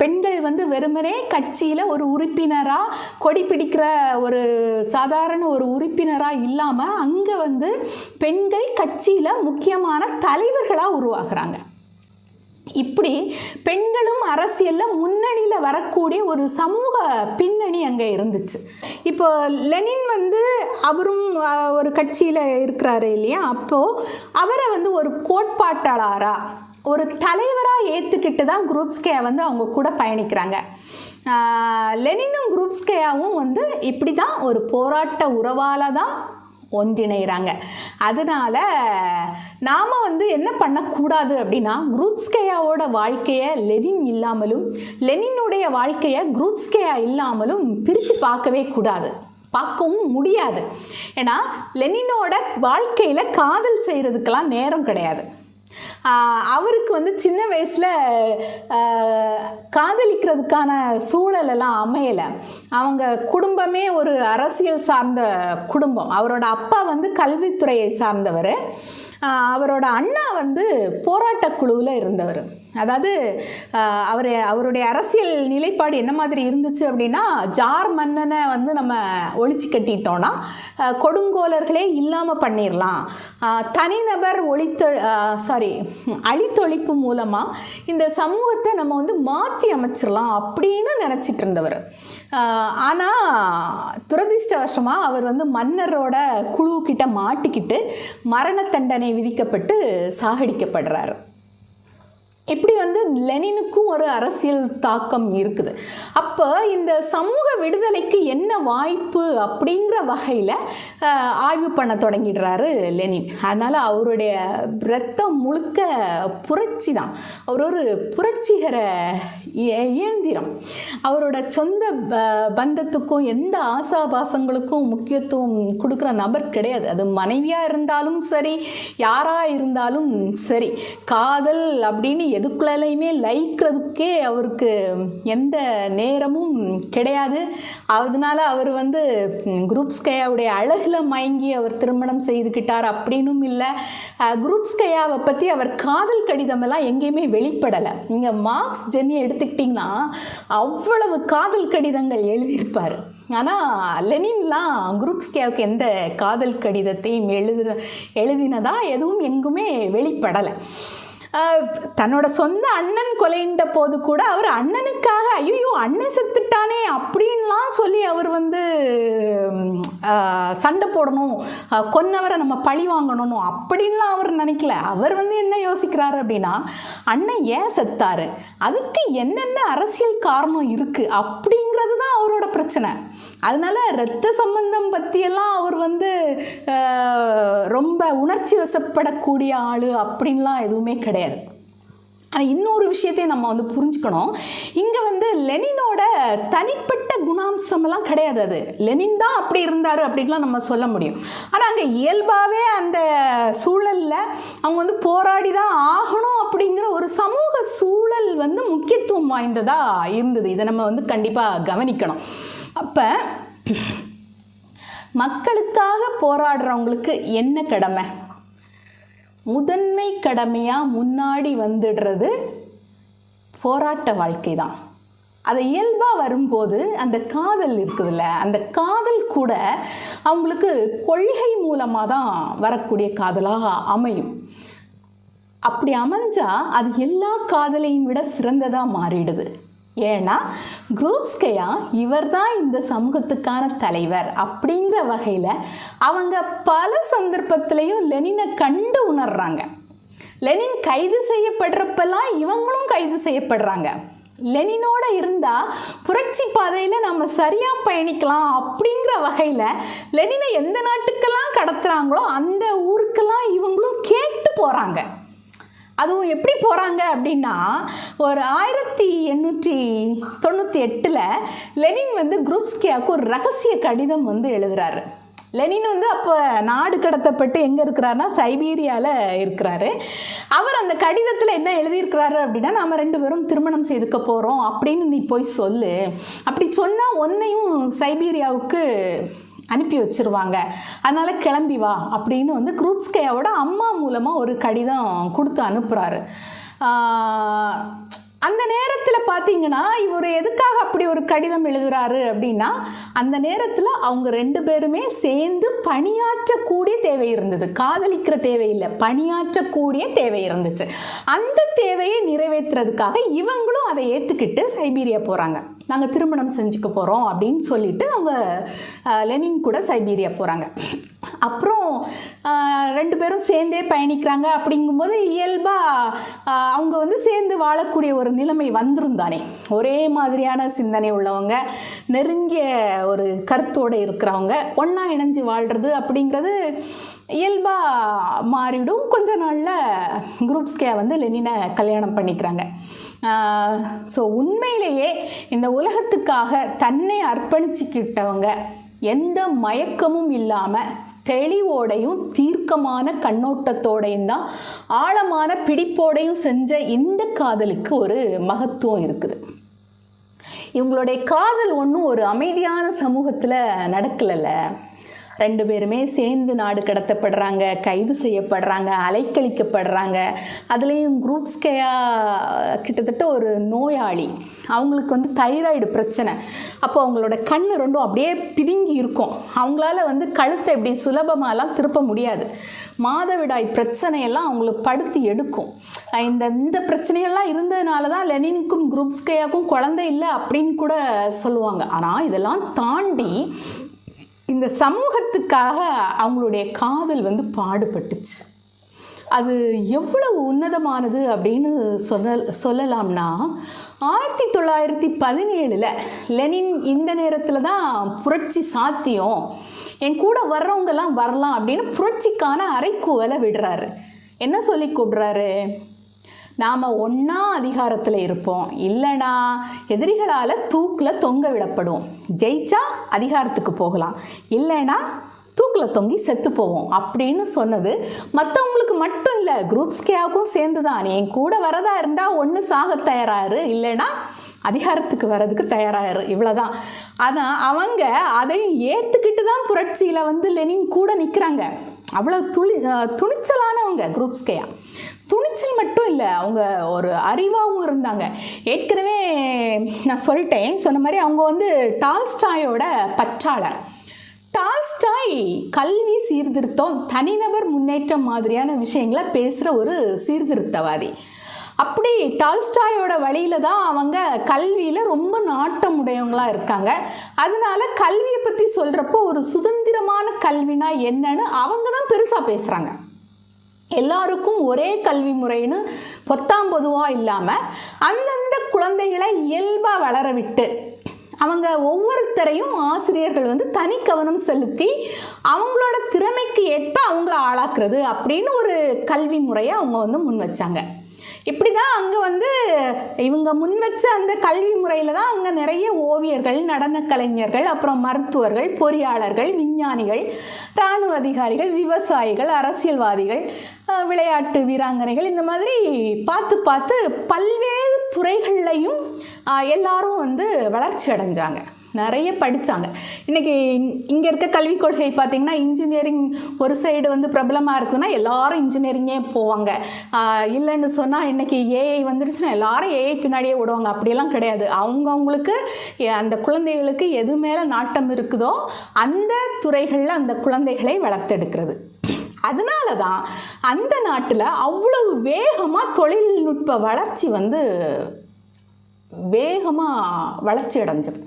பெண்கள் வெறுமனே கட்சியில் ஒரு உறுப்பினராக கொடி பிடிக்கிற ஒரு சாதாரண ஒரு உறுப்பினராக இல்லாமல் அங்கே பெண்கள் கட்சியில் முக்கியமான தலைவர்களாக உருவாகிறாங்க. இப்படி பெண்களும் அரசியலில் முன்னணியில் வரக்கூடிய ஒரு சமூக பின்னணி அங்கே இருந்துச்சு. இப்போ லெனின் அவரும் ஒரு கட்சியில் இருக்கிறாரு இல்லையா, அப்போது அவரை ஒரு கோட்பாட்டாளராக ஒரு தலைவராக ஏற்றுக்கிட்டு தான் குரூப்ஸ்கேயா அவங்க கூட பயணிக்கிறாங்க. லெனினும் குரூப்ஸ்கேயாவும் இப்படி தான் ஒரு போராட்ட உறவால் தான் ஒன்றிணைகிறாங்க. அதனால் நாம் என்ன பண்ணக்கூடாது அப்படின்னா, குரூப்ஸ்கேயாவோட வாழ்க்கையை லெனின் இல்லாமலும் லெனினுடைய வாழ்க்கையை குரூப்ஸ்கேயா இல்லாமலும் பிரித்து பார்க்கவே கூடாது, பார்க்கவும் முடியாது. ஏன்னா லெனினோட வாழ்க்கையில் காதல் செய்கிறதுக்கெல்லாம் நேரம் கிடையாது. அவருக்கு சின்ன வயசில் காதலிக்கிறதுக்கான சூழலெல்லாம் அமையலை. அவங்க குடும்பமே ஒரு அரசியல் சார்ந்த குடும்பம். அவரோட அப்பா கல்வித்துறையை சார்ந்தவர். அவரோட அண்ணா போராட்ட குழுவில் இருந்தவர். அதாவது அவருடைய அரசியல் நிலைப்பாடு என்ன மாதிரி இருந்துச்சு அப்படின்னா, ஜார் மன்னனை நம்ம ஒழிச்சு கட்டிட்டோன்னா கொடுங்கோலர்களே இல்லாமல் பண்ணிடலாம், தனிநபர் அழித்தொழிப்பு மூலமாக இந்த சமூகத்தை நம்ம மாற்றி அமைச்சிடலாம் அப்படின்னு நினச்சிட்டு இருந்தவர். ஆனால் துரதிர்ஷ்டவசமாக அவர் வந்து மன்னரோட குழுக்கிட்ட மாட்டிக்கிட்டு மரண தண்டனை விதிக்கப்பட்டு சாகடிக்கப்படுறாரு. இப்படி வந்து லெனினுக்கும் ஒரு அரசியல் தாக்கம் இருக்குது. அப்போ இந்த சமூக விடுதலைக்கு என்ன வாய்ப்பு அப்படிங்கிற வகையில் ஆய்வு பண்ண தொடங்கிடுறாரு லெனின். அதனால் அவருடைய ரத்தம் முழுக்க புரட்சி தான். அவர் ஒரு புரட்சிகர இயந்திரம். அவரோட சொந்த பந்தத்துக்கும் எந்த ஆசாபாசங்களுக்கும் முக்கியத்துவம் கொடுக்குற நபர் கிடையாது. அது மனைவியாக இருந்தாலும் சரி, யாராக இருந்தாலும் சரி, காதல் அப்படின்னு எதுக்குள்ளையுமே லைக்கிறதுக்கே அவருக்கு எந்த நேரமும் கிடையாது. அதனால அவர் வந்து குரூப்ஸ்கயாவுடைய அழகில் மயங்கி அவர் திருமணம் செய்துக்கிட்டார் அப்படின்னும் இல்லை. குரூப்ஸ்கயாவை பற்றி அவர் காதல் கடிதமெல்லாம் எங்கேயுமே வெளிப்படலை. நீங்கள் மார்க்ஸ் ஜென்னியை எடுத்துக்கிட்டிங்கன்னா அவ்வளவு காதல் கடிதங்கள் எழுதியிருப்பார். ஆனால் லெனின்லாம் குரூப்ஸ்கயாவுக்கு எந்த காதல் கடிதத்தையும் எழுதினதா எதுவும் எங்குமே வெளிப்படலை. தன்னோட சொந்த அண்ணன் கொலைன்ற போது கூட அவர் அண்ணனுக்காக ஐயோ அண்ணன் செத்துட்டானே அப்படின்லாம் சொல்லி அவர் வந்து சண்டை போடணும், கொன்னவரை நம்ம பழி வாங்கணும் அப்படின்லாம் அவர் நினைக்கல. அவர் வந்து என்ன யோசிக்கிறாரு அப்படின்னா, அண்ணன் ஏன் செத்தாரு, அதுக்கு என்னென்ன அரசியல் காரணம் இருக்குது அப்படிங்கிறது தான் அவரோட பிரச்சனை. அதனால இரத்த சம்பந்தம் பற்றியெல்லாம் அவர் வந்து ரொம்ப உணர்ச்சி வசப்படக்கூடிய ஆள் அப்படின்லாம் எதுவுமே கிடையாது. ஆனால் இன்னொரு விஷயத்தையும் நம்ம வந்து புரிஞ்சுக்கணும். இங்கே வந்து லெனினோட தனிப்பட்ட குணாம்சமெல்லாம் கிடையாது. அது லெனின் தான் அப்படி இருந்தார் அப்படின்லாம் நம்ம சொல்ல முடியும். ஆனால் அங்கே இயல்பாகவே அந்த சூழலில் அவங்க வந்து போராடி தான் ஆகணும் அப்படிங்கிற ஒரு சமூக சூழல் வந்து முக்கியத்துவம் வாய்ந்ததாக இருந்தது. இதை நம்ம வந்து கண்டிப்பாக கவனிக்கணும். அப்போ மக்களுக்காக போராடுறவங்களுக்கு என்ன கடமை? முதன்மை கடமையாக முன்னாடி வந்துடுறது போராட்ட வாழ்க்கை தான். அது இயல்பாக வரும்போது அந்த காதல் இருக்குதுல்ல, அந்த காதல் கூட அவங்களுக்கு கொள்கை மூலமாக தான் வரக்கூடிய காதலாக அமையும். அப்படி அமைஞ்சால் அது எல்லா காதலையும் விட சிறந்ததாக மாறிடுது. ஏன்னா குரூப்ஸ்கயா இவர் தான் இந்த சமூகத்துக்கான தலைவர் அப்படிங்கிற வகையில் அவங்க பல சந்தர்ப்பத்திலையும் லெனினை கண்டு உணர்றாங்க. லெனின் கைது செய்யப்படுறப்பெல்லாம் இவங்களும் கைது செய்யப்படுறாங்க. லெனினோட இருந்தால் புரட்சி பாதையில் நம்ம சரியாக பயணிக்கலாம் அப்படிங்கிற வகையில் லெனினை எந்த நாட்டுக்கெல்லாம் கடத்துகிறாங்களோ அந்த ஊருக்கெல்லாம் இவங்களும் கேட்டு போகிறாங்க. அதுவும் எப்படி போகிறாங்க அப்படின்னா, ஒரு 1898 லெனின் வந்து குரூப்ஸ்கயாவுக்கு ஒரு ரகசிய கடிதம் வந்து எழுதுகிறாரு. லெனின் வந்து அப்போ நாடு கடத்தப்பட்டு எங்கே இருக்கிறாருன்னா சைபீரியாவில் இருக்கிறாரு. அவர் அந்த கடிதத்தில் என்ன எழுதியிருக்கிறாரு அப்படின்னா, நாம் 2 பேரும் திருமணம் செய்துக்க போகிறோம் அப்படின்னு நீ போய் சொல்லு, அப்படி சொன்னால் உன்னையும் சைபீரியாவுக்கு அனுப்பி வச்சிருவாங்க, அதனால் கிளம்பி வா அப்படின்னு வந்து குரூப்ஸ்கயாவோட அம்மா மூலமாக ஒரு கடிதம் கொடுத்து அனுப்புகிறாரு. அந்த நேரத்தில் பார்த்தீங்கன்னா இவர் எதுக்காக அப்படி ஒரு கடிதம் எழுதுகிறாரு அப்படின்னா, அந்த நேரத்தில் அவங்க 2 பேருமே சேர்ந்து பணியாற்றக்கூடிய தேவை இருந்தது. காதலிக்கிற தேவையில்லை, பணியாற்றக்கூடிய தேவை இருந்துச்சு. அந்த தேவையை நிறைவேற்றுறதுக்காக இவங்களும் அதை ஏற்றுக்கிட்டு சைபீரியா போகிறாங்க. நாங்கள் திருமணம் செஞ்சுக்க போகிறோம் அப்படின்னு சொல்லிட்டு அவங்க லெனின் கூட சைபீரியா போகிறாங்க. அப்புறம் 2 பேரும் சேர்ந்தே பயணிக்கிறாங்க. அப்படிங்கும்போது இயல்பாக அவங்க வந்து சேர்ந்து வாழக்கூடிய ஒரு நிலைமை வந்துருந்தானே. ஒரே மாதிரியான சிந்தனை உள்ளவங்க, நெருங்கிய ஒரு கருத்தோடு இருக்கிறவங்க ஒன்றா இணைஞ்சு வாழ்கிறது அப்படிங்கிறது இயல்பாக மாறிடும். கொஞ்ச நாளில் குரூப்ஸ்கயா வந்து லெனினை கல்யாணம் பண்ணிக்கிறாங்க. ஸோ உண்மையிலேயே இந்த உலகத்துக்காக தன்னை அர்ப்பணிச்சுக்கிட்டவங்க எந்த மயக்கமும் இல்லாமல் தெளிவோடையும் தீர்க்கமான கண்ணோட்டத்தோடையும் தான் ஆழமான பிடிப்போடையும் செஞ்ச இந்த காதலுக்கு ஒரு மகத்துவம் இருக்குது. இவங்களுடைய காதல் ஒன்றும் ஒரு அமைதியான சமூகத்தில் நடக்கலைல்ல. 2 பேருமே சேர்ந்து நாடு கடத்தப்படுறாங்க, கைது செய்யப்படுறாங்க, அலைக்கழிக்கப்படுறாங்க. அதுலேயும் குரூப்ஸ்கயா கிட்டத்தட்ட ஒரு நோயாளி, அவங்களுக்கு வந்து தைராய்டு பிரச்சனை. அப்போ அவங்களோட கண் 2 அப்படியே பிதுங்கி இருக்கும். அவங்களால வந்து கழுத்தை இப்படி சுலபமாலாம் திருப்ப முடியாது. மாதவிடாய் பிரச்சனையெல்லாம் அவங்கள படுத்தி எடுக்கும். இந்த பிரச்சனைகள்லாம் இருந்ததுனால தான் லெனினுக்கும் குரூப்ஸ்கேயாவுக்கும் குழந்தை இல்லை அப்படின்னு கூட சொல்லுவாங்க. ஆனால் இதெல்லாம் தாண்டி இந்த சமூகத்துக்காக அவங்களுடைய காதல் பாடுபட்டுச்சு. அது எவ்வளவு உன்னதமானது அப்படின்னு சொல்லலாம்னா 1917 லெனின் இந்த நேரத்தில் தான் புரட்சி சாத்தியம், என் கூட வர்றவங்கெல்லாம் வரலாம் அப்படின்னு புரட்சிக்கான அறைக்கூவலை விடுறாரு. என்ன சொல்லி கூடுறாரு? நாம் ஒன்றா அதிகாரத்தில் இருப்போம், இல்லைனா எதிரிகளால் தூக்கில் தொங்க விடப்படுவோம், ஜெயிச்சா அதிகாரத்துக்கு போகலாம், இல்லைனா தூக்கில் தொங்கி செத்து போவோம் அப்படின்னு சொன்னது மற்றவங்களுக்கு மட்டும் இல்லை, குரூப்ஸ்கேயாவுக்கும் சேர்ந்து தான். என் கூட வரதா இருந்தால் ஒன்று சாக தயாராரு, இல்லைனா அதிகாரத்துக்கு வர்றதுக்கு தயாராகிரு, இவ்வளோதான். ஆனால் அவங்க அதையும் ஏற்றுக்கிட்டு தான் புரட்சியில் லெனின் கூட நிற்கிறாங்க. அவ்வளோ துணிச்சலானவங்க குரூப்ஸ்கேயா. துணிச்சல் மட்டும் இல்லை, அவங்க ஒரு அறிவாகவும் இருந்தாங்க. ஏற்கனவே நான் சொன்ன மாதிரி அவங்க டால்ஸ்டாயோட பற்றாளர். டால்ஸ்டாய் கல்வி சீர்திருத்தம், தனிநபர் முன்னேற்றம் மாதிரியான விஷயங்களை பேசுகிற ஒரு சீர்திருத்தவாதி. அப்படி டால்ஸ்டாயோட வழியில் தான் அவங்க கல்வியில் ரொம்ப நாட்டம் உடையவங்களாக இருக்காங்க. அதனால கல்வியை பற்றி சொல்கிறப்போ ஒரு சுதந்திரமான கல்வினா என்னன்னு அவங்க தான் பெருசாக பேசுகிறாங்க. எல்லாருக்கும் ஒரே கல்வி முறைன்னு பொத்தாம்பொதுவாக இல்லாமல் அந்தந்த குழந்தைகளை இயல்பாக வளர விட்டு அவங்க ஒவ்வொருத்தரையும் ஆசிரியர்கள் தனி கவனம் செலுத்தி அவங்களோட திறமைக்கு ஏற்ப அவங்கள ஆளாக்குறது அப்படின்னு ஒரு கல்வி முறையை அவங்க முன் வச்சாங்க. இப்படி தான் அங்கே இவங்க முன் வச்ச அந்த கல்வி முறையில் தான் அங்கே நிறைய ஓவியர்கள், நடன கலைஞர்கள், அப்புறம் மருத்துவர்கள், பொறியாளர்கள், விஞ்ஞானிகள், இராணுவ அதிகாரிகள், விவசாயிகள், அரசியல்வாதிகள், விளையாட்டு வீராங்கனைகள், இந்த மாதிரி பார்த்து பல்வேறு துறைகள்லையும் எல்லாரும் வளர்ச்சி அடைஞ்சாங்க, நிறைய படித்தாங்க. இன்றைக்கி இங்கே இருக்க கல்விக் கொள்கை பார்த்திங்கன்னா இன்ஜினியரிங் ஒரு சைடு பிரபலமாக இருக்குதுன்னா எல்லாரும் இன்ஜினியரிங்கே போவாங்க. இல்லைன்னு சொன்னால் இன்றைக்கி ஏஐ வந்துடுச்சுன்னா எல்லாரும் ஏஐ பின்னாடியே விடுவாங்க. அப்படியெல்லாம் கிடையாது. அவங்கவுங்களுக்கு அந்த குழந்தைகளுக்கு எது மேலே நாட்டம் இருக்குதோ அந்த துறைகளில் அந்த குழந்தைகளை வளர்த்தெடுக்கிறது. அதனால தான் அந்த நாட்டில் அவ்வளவு வேகமாக தொழில்நுட்ப வளர்ச்சி வேகமாக வளர்ச்சி அடைஞ்சது.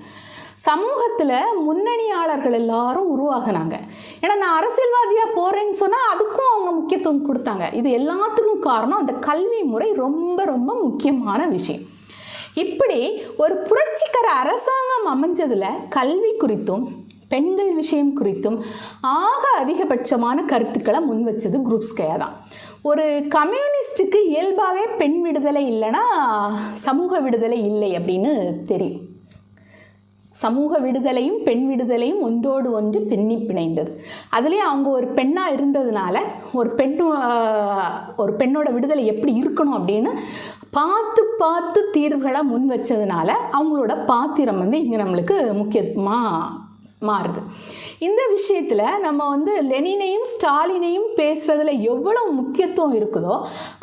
சமூகத்தில் முன்னணியாளர்கள் எல்லாரும் உருவாகினாங்க. ஏன்னா நான் அரசியல்வாதியாக போகிறேன்னு சொன்னால் அதுக்கும் அவங்க முக்கியத்துவம் கொடுத்தாங்க. இது எல்லாத்துக்கும் காரணம் அந்த கல்வி முறை ரொம்ப ரொம்ப முக்கியமான விஷயம். இப்படி ஒரு புரட்சிகர அரசாங்கம் அமைஞ்சதில் கல்வி குறித்தும் பெண்கள் விஷயம் குறித்தும் ஆக அதிகபட்சமான கருத்துக்களை முன் வச்சது குரூப்ஸ்கேயா தான். ஒரு கம்யூனிஸ்டுக்கு இயல்பாகவே பெண் விடுதலை இல்லைன்னா சமூக விடுதலை இல்லை அப்படின்னு தெரியும். சமூக விடுதலையும் பெண் விடுதலையும் ஒன்றோடு ஒன்று பின்னி பிணைந்தது. அதுலேயும் அவங்க ஒரு பெண்ணாக இருந்ததுனால ஒரு பெண்ணோட விடுதலை எப்படி இருக்கணும் அப்படின்னு பார்த்து தீர்வுகளை முன் வச்சதுனால அவங்களோட பாத்திரம் இங்கே நம்மளுக்கு முக்கியமாக மாறுது. இந்த விஷயத்தில் நம்ம லெனினையும் ஸ்டாலினையும் பேசுகிறதுல எவ்வளோ முக்கியத்துவம் இருக்குதோ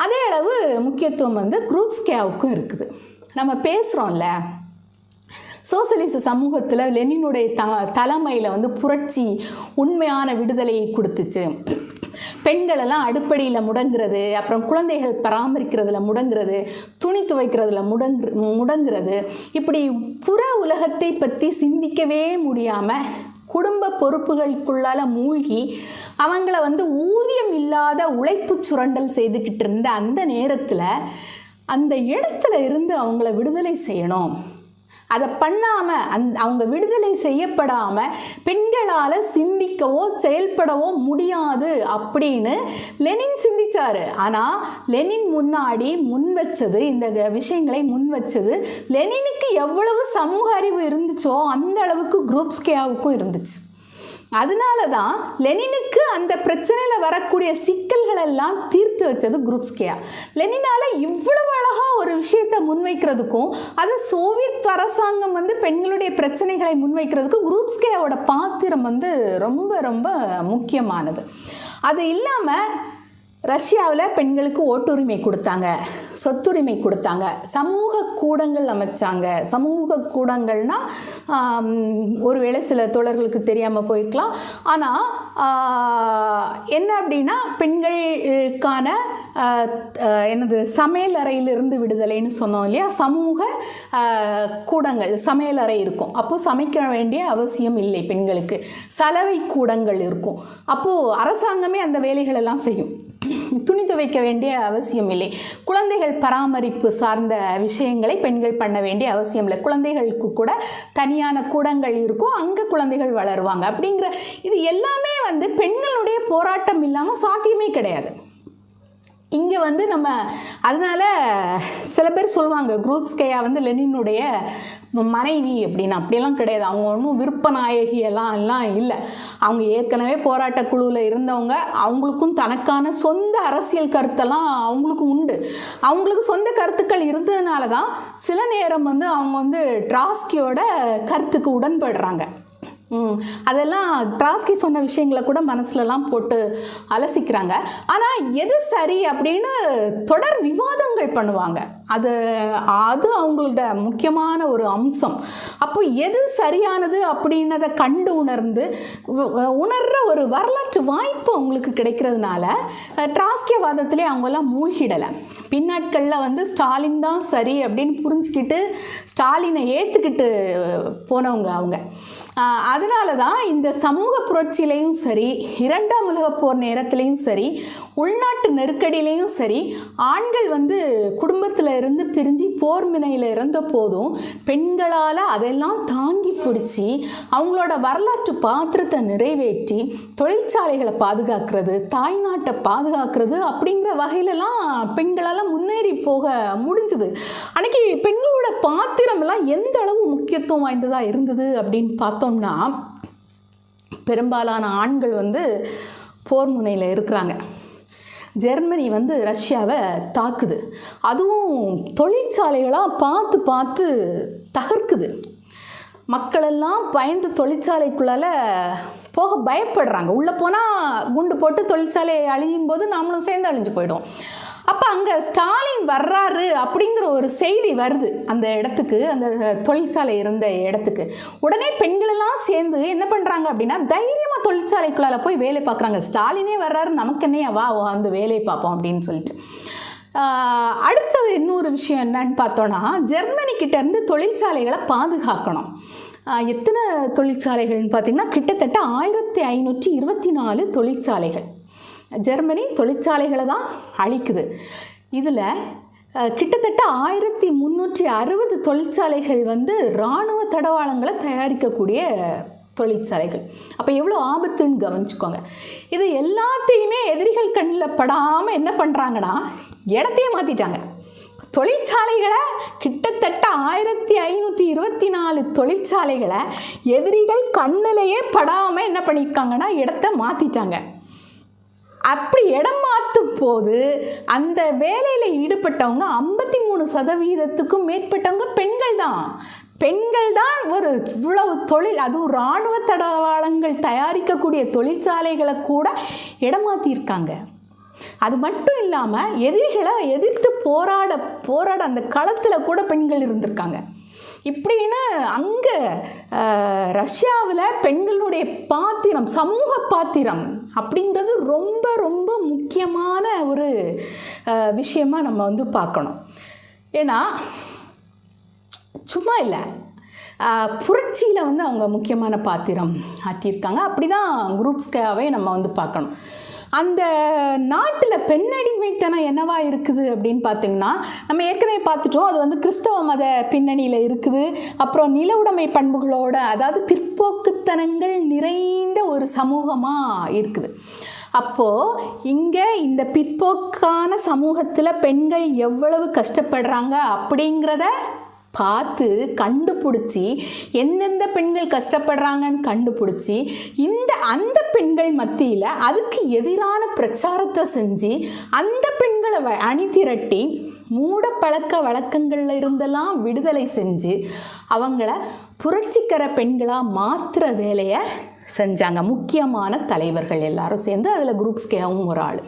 அதே அளவு முக்கியத்துவம் குரூப்ஸ்கேயாவுக்கும் இருக்குது. நம்ம பேசுகிறோம்ல, சோசலிச சமூகத்தில் லெனினுடைய தலைமையில் புரட்சி உண்மையான விடுதலையை கொடுத்துச்சு. பெண்களெல்லாம் அடுப்படியில் முடங்குறது, அப்புறம் குழந்தைகள் பராமரிக்கிறதுல முடங்குறது, துணி துவைக்கிறதுல முடங்குறது, இப்படி புற உலகத்தை பற்றி சிந்திக்கவே முடியாமல் குடும்ப பொறுப்புகளுக்குள்ளால மூழ்கி அவங்கள ஊதியம் இல்லாத உழைப்பு சுரண்டல் செய்துக்கிட்டு இருந்த அந்த நேரத்தில் அந்த இடத்துல இருந்து அவங்கள விடுதலை செய்யணும். அதை பண்ணாமல் அவங்க விடுதலை செய்யப்படாமல் பெண்களால் சிந்திக்கவோ செயல்படவோ முடியாது அப்படின்னு லெனின் சிந்திச்சார். ஆனால் லெனின் முன்னாடி முன் வச்சது, இந்த விஷயங்களை முன் வச்சது லெனினுக்கு எவ்வளவு சமூக அறிவு இருந்துச்சோ அந்த அளவுக்கு குரூப்ஸ்கேயாவுக்கும் இருந்துச்சு. அதனால தான் லெனினுக்கு அந்த பிரச்சனையில் வரக்கூடிய சிக்கல்கள் எல்லாம் தீர்த்து வச்சது குரூப்ஸ்கேயா. லெனினால் இவ்வளவு அழகாக ஒரு விஷயத்தை முன்வைக்கிறதுக்கும் அது சோவியத் அரசாங்கம் பெண்களுடைய பிரச்சனைகளை முன்வைக்கிறதுக்கு குரூப்ஸ்கேயாவோட பாத்திரம் ரொம்ப ரொம்ப முக்கியமானது. அது இல்லாமல் ரஷ்யாவில் பெண்களுக்கு ஓட்டுரிமை கொடுத்தாங்க, சொத்துரிமை கொடுத்தாங்க, சமூக கூடங்கள் அமைச்சாங்க. சமூக கூடங்கள்னால் ஒருவேளை சில தோழர்களுக்கு தெரியாமல் போயிருக்கலாம். ஆனால் என்ன அப்படின்னா பெண்களுக்கான சமையல் அறையிலிருந்து விடுதலைன்னு சொன்னோம் இல்லையா, சமூக கூடங்கள் சமையல் அறை இருக்கும். அப்போது சமைக்க வேண்டிய அவசியம் இல்லை பெண்களுக்கு. சலவை கூடங்கள் இருக்கும். அப்போது அரசாங்கமே அந்த வேலைகளெல்லாம் செய்யும். துணி துவைக்க வேண்டிய அவசியம் இல்லை. குழந்தைகள் பராமரிப்பு சார்ந்த விஷயங்களை பெண்கள் பண்ண வேண்டிய அவசியம் இல்லை. குழந்தைகளுக்கு கூட தனியான கூடங்கள் இருக்கும், அங்கே குழந்தைகள் வளருவாங்க. அப்படிங்கிற இது எல்லாமே பெண்களுடைய போராட்டம் இல்லாமல் சாத்தியமே கிடையாது. இங்கே நம்ம அதனால் சில பேர் சொல்லுவாங்க குரூப்ஸ்கேயா லெனினுடைய மனைவி அப்படின்னு. அப்படியெல்லாம் கிடையாது. அவங்க ஒன்றும் விருப்ப நாயகியெல்லாம் இல்லை. அவங்க ஏற்கனவே போராட்ட குழுவில் இருந்தவங்க. அவங்களுக்கும் தனக்கான சொந்த அரசியல் கருத்தெல்லாம் அவங்களுக்கும் உண்டு. அவங்களுக்கு சொந்த கருத்துக்கள் இருந்ததுனால தான் சில நேரம் அவங்க ட்ராஸ்கியோட கருத்துக்கு உடன்படுறாங்க. அதெல்லாம் ட்ராஸ்கி சொன்ன விஷயங்களை கூட மனசுலலாம் போட்டு அலசிக்கிறாங்க. ஆனால் எது சரி அப்படின்னு தொடர் விவாதங்கள் பண்ணுவாங்க. அது அவங்களோட முக்கியமான ஒரு அம்சம். அப்போ எது சரியானது அப்படின்னதை கண்டு உணர்ற ஒரு வரலாற்று வாய்ப்பு அவங்களுக்கு கிடைக்கிறதுனால ட்ராஸ்கியவாதத்திலே அவங்கெல்லாம் மூழ்கிடலை. பின்னாட்களில் ஸ்டாலின் தான் சரி அப்படின்னு புரிஞ்சுக்கிட்டு ஸ்டாலினை ஏற்றுக்கிட்டு போனவங்க அவங்க. அதனால தான் இந்த சமூக புரட்சியிலையும் சரி, இரண்டாம் உலகப் போர் நேரத்திலையும் சரி, உள்நாட்டு நெருக்கடியிலையும் சரி, ஆண்கள் குடும்பத்தில் இருந்து பிரிஞ்சு போர் முனையில் இருந்த போதும் பெண்களால் அதெல்லாம் தாங்கி பிடிச்சி அவங்களோட வரலாற்று பாத்திரத்தை நிறைவேற்றி தொழிற்சாலைகளை பாதுகாக்கிறது, தாய்நாட்டை பாதுகாக்கிறது அப்படிங்கிற வகையிலலாம் பெண்களால் முன்னேறி போக முடிஞ்சுது. அன்றைக்கி பெண்களோட பாத்திரமெல்லாம் எந்த அளவு முக்கியத்துவம் வாய்ந்ததாக இருந்தது அப்படின்னு பார்த்தோம்னா, பெரும்பாலான ஆண்கள் போர் முனையில் இருக்கிறாங்க. ஜெர்மனி ரஷ்யாவை தாக்குது. அதுவும் தொழிற்சாலைகளாக பார்த்து தகர்க்குது. மக்களெல்லாம் பயந்து தொழிற்சாலைக்குள்ளால் போக பயப்படுறாங்க. உள்ளே போனால் குண்டு போட்டு தொழிற்சாலையை அழியும் போது நாமளும் சேர்ந்து அழிஞ்சு போயிடும். அப்போ அங்கே ஸ்டாலின் வர்றாரு அப்படிங்கிற ஒரு செய்தி வருது அந்த இடத்துக்கு, அந்த தொழிற்சாலை இருந்த இடத்துக்கு. உடனே பெண்களெல்லாம் சேர்ந்து என்ன பண்ணுறாங்க அப்படின்னா, தைரியமாக தொழிற்சாலைக்குள்ளால் போய் வேலை பார்க்குறாங்க. ஸ்டாலினே வர்றாரு, நமக்கு என்னையா வா அந்த வேலையை பார்ப்போம் அப்படின்னு சொல்லிட்டு. அடுத்தது இன்னொரு விஷயம் என்னன்னு பார்த்தோன்னா, ஜெர்மனிக்கிட்டேருந்து தொழிற்சாலைகளை பாதுகாக்கணும். எத்தனை தொழிற்சாலைகள்னு பார்த்திங்கன்னா, கிட்டத்தட்ட 1524 தொழிற்சாலைகள். ஜெர்மனி தொழிற்சாலைகளை தான் அழிக்குது. இதில் கிட்டத்தட்ட 1360 தொழிற்சாலைகள் இராணுவ தடவாளங்களை தயாரிக்கக்கூடிய தொழிற்சாலைகள். அப்போ எவ்வளோ ஆபத்துன்னு கவனிச்சுக்கோங்க. இது எல்லாத்தையுமே எதிரிகள் கண்ணில் படாமல் என்ன பண்ணுறாங்கன்னா, இடத்தையே மாற்றிட்டாங்க. தொழிற்சாலைகளை கிட்டத்தட்ட 1524 தொழிற்சாலைகளை எதிரிகள் கண்ணிலேயே படாமல் என்ன பண்ணியிருக்காங்கன்னா இடத்த மாற்றிட்டாங்க. அப்படி இடம் மாற்றும் போது அந்த வேலையில் ஈடுபட்டவங்க 53% மேற்பட்டவங்க பெண்கள் தான் ஒரு இவ்வளவு தொழில், அதுவும் இராணுவ தடவாளங்கள் தயாரிக்கக்கூடிய தொழிற்சாலைகளை கூட இடமாற்றியிருக்காங்க. அது மட்டும் இல்லாமல் எதிரிகளை எதிர்த்து போராட அந்த களத்தில் கூட பெண்கள் இருந்திருக்காங்க. இப்படின்னு அங்கே ரஷ்யாவில் பெண்களுடைய பாத்திரம், சமூக பாத்திரம் அப்படின்றது ரொம்ப ரொம்ப முக்கியமான ஒரு விஷயமாக நம்ம பார்க்கணும். ஏன்னா சும்மா இல்லை, புரட்சியில் அவங்க முக்கியமான பாத்திரம் ஆற்றியிருக்காங்க. அப்படி தான் குரூப்ஸ்காவே நம்ம பார்க்கணும். அந்த நாட்டில் பெண்ணடிமைத்தனம் என்னவா இருக்குது அப்படின்னு பார்த்திங்கன்னா, நம்ம ஏற்கனவே பார்த்துட்டோம். அது கிறிஸ்தவ மத பின்னணியில் இருக்குது. அப்புறம் நில உடைமை பண்புகளோட, அதாவது பிற்போக்குத்தனங்கள் நிறைந்த ஒரு சமூகமாக இருக்குது. அப்போது இங்கே இந்த பிற்போக்கான சமூகத்தில் பெண்கள் எவ்வளவு கஷ்டப்படுறாங்க அப்படிங்கிறத பார்த்து கண்டுபிடிச்சி, எந்தெந்த பெண்கள் கஷ்டப்படுறாங்கன்னு கண்டுபிடிச்சி அந்த பெண்கள் மத்தியில் அதுக்கு எதிரான பிரச்சாரத்தை செஞ்சு அந்த பெண்களை அணி திரட்டி மூட பழக்க வழக்கங்களில் இருந்தெல்லாம் விடுதலை செஞ்சு அவங்கள புரட்சிக்கர பெண்களாக மாற்றுற வேலையை செஞ்சாங்க முக்கியமான தலைவர்கள் எல்லாரும் சேர்ந்து. அதில் குரூப்ஸ்கேவும் ஒரு ஆள்.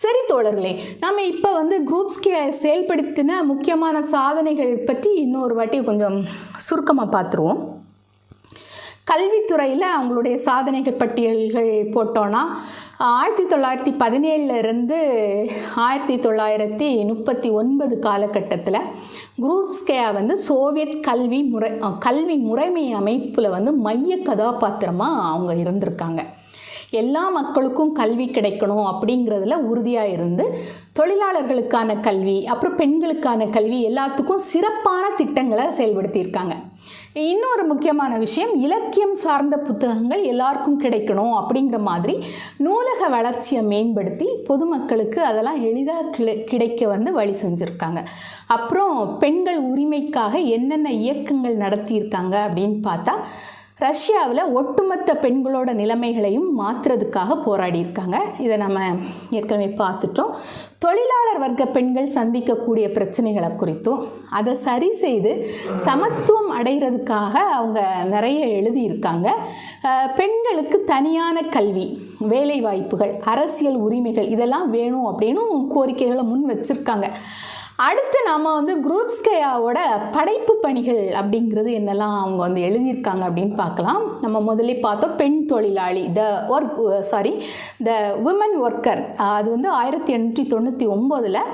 சரி தோழர்களே, நம்ம இப்போ குரூப்ஸ்கே செயல்படுத்தின முக்கியமான சாதனைகள் பற்றி இன்னொரு வாட்டி கொஞ்சம் சுருக்கமாக பார்த்துருவோம். கல்வித்துறையில் அவங்களுடைய சாதனைகள் பட்டியல்கள் போட்டோன்னா 1917 1939 காலகட்டத்தில் குரூப்ஸ்கயா வந்து சோவியத் கல்வி முறைமை அமைப்பில் வந்து மைய கதாபாத்திரமாக அவங்க இருந்திருக்காங்க. எல்லா மக்களுக்கும் கல்வி கிடைக்கணும் அப்படிங்கிறதுல உறுதியாக இருந்து தொழிலாளர்களுக்கான கல்வி, அப்புறம் பெண்களுக்கான கல்வி எல்லாத்துக்கும் சிறப்பான திட்டங்களை செயல்படுத்தியிருக்காங்க. இன்னொரு முக்கியமான விஷயம், இலக்கியம் சார்ந்த புத்தகங்கள் எல்லாருக்கும் கிடைக்கணும் அப்படிங்கிற மாதிரி நூலக வளர்ச்சியை மேம்படுத்தி பொதுமக்களுக்கு அதெல்லாம் எளிதாக கிடைக்க வந்து வழி செஞ்சுருக்காங்க. அப்புறம் பெண்கள் உரிமைக்காக என்னென்ன இயக்கங்கள் நடத்தியிருக்காங்க அப்படின்னு பார்த்தா, ரஷ்யாவில் ஒட்டுமொத்த பெண்களோட நிலைமைகளையும் மாற்றுறதுக்காக போராடியிருக்காங்க. இதை நம்ம ஏற்கனவே பார்த்துட்டோம். தொழிலாளர் வர்க்க பெண்கள் சந்திக்கக்கூடிய பிரச்சனைகளை குறித்தும் அதை சரி செய்து சமத்துவம் அடைகிறதுக்காக அவங்க நிறைய எழுதியிருக்காங்க. பெண்களுக்கு தனியான கல்வி, வேலை வாய்ப்புகள், அரசியல் உரிமைகள் இதெல்லாம் வேணும் அப்படின்னு கோரிக்கைகளை முன் வச்சுருக்காங்க. அடுத்து நாம் வந்து குரூப்ஸ்கயாவோட படைப்பு பணிகள் அப்படிங்கிறது என்னெல்லாம் அவங்க வந்து எழுதியிருக்காங்க அப்படின்னு பார்க்கலாம். நம்ம முதல்ல பார்த்தோம் பெண் தொழிலாளி, த விமன் ஒர்க்கர். அது வந்து 1899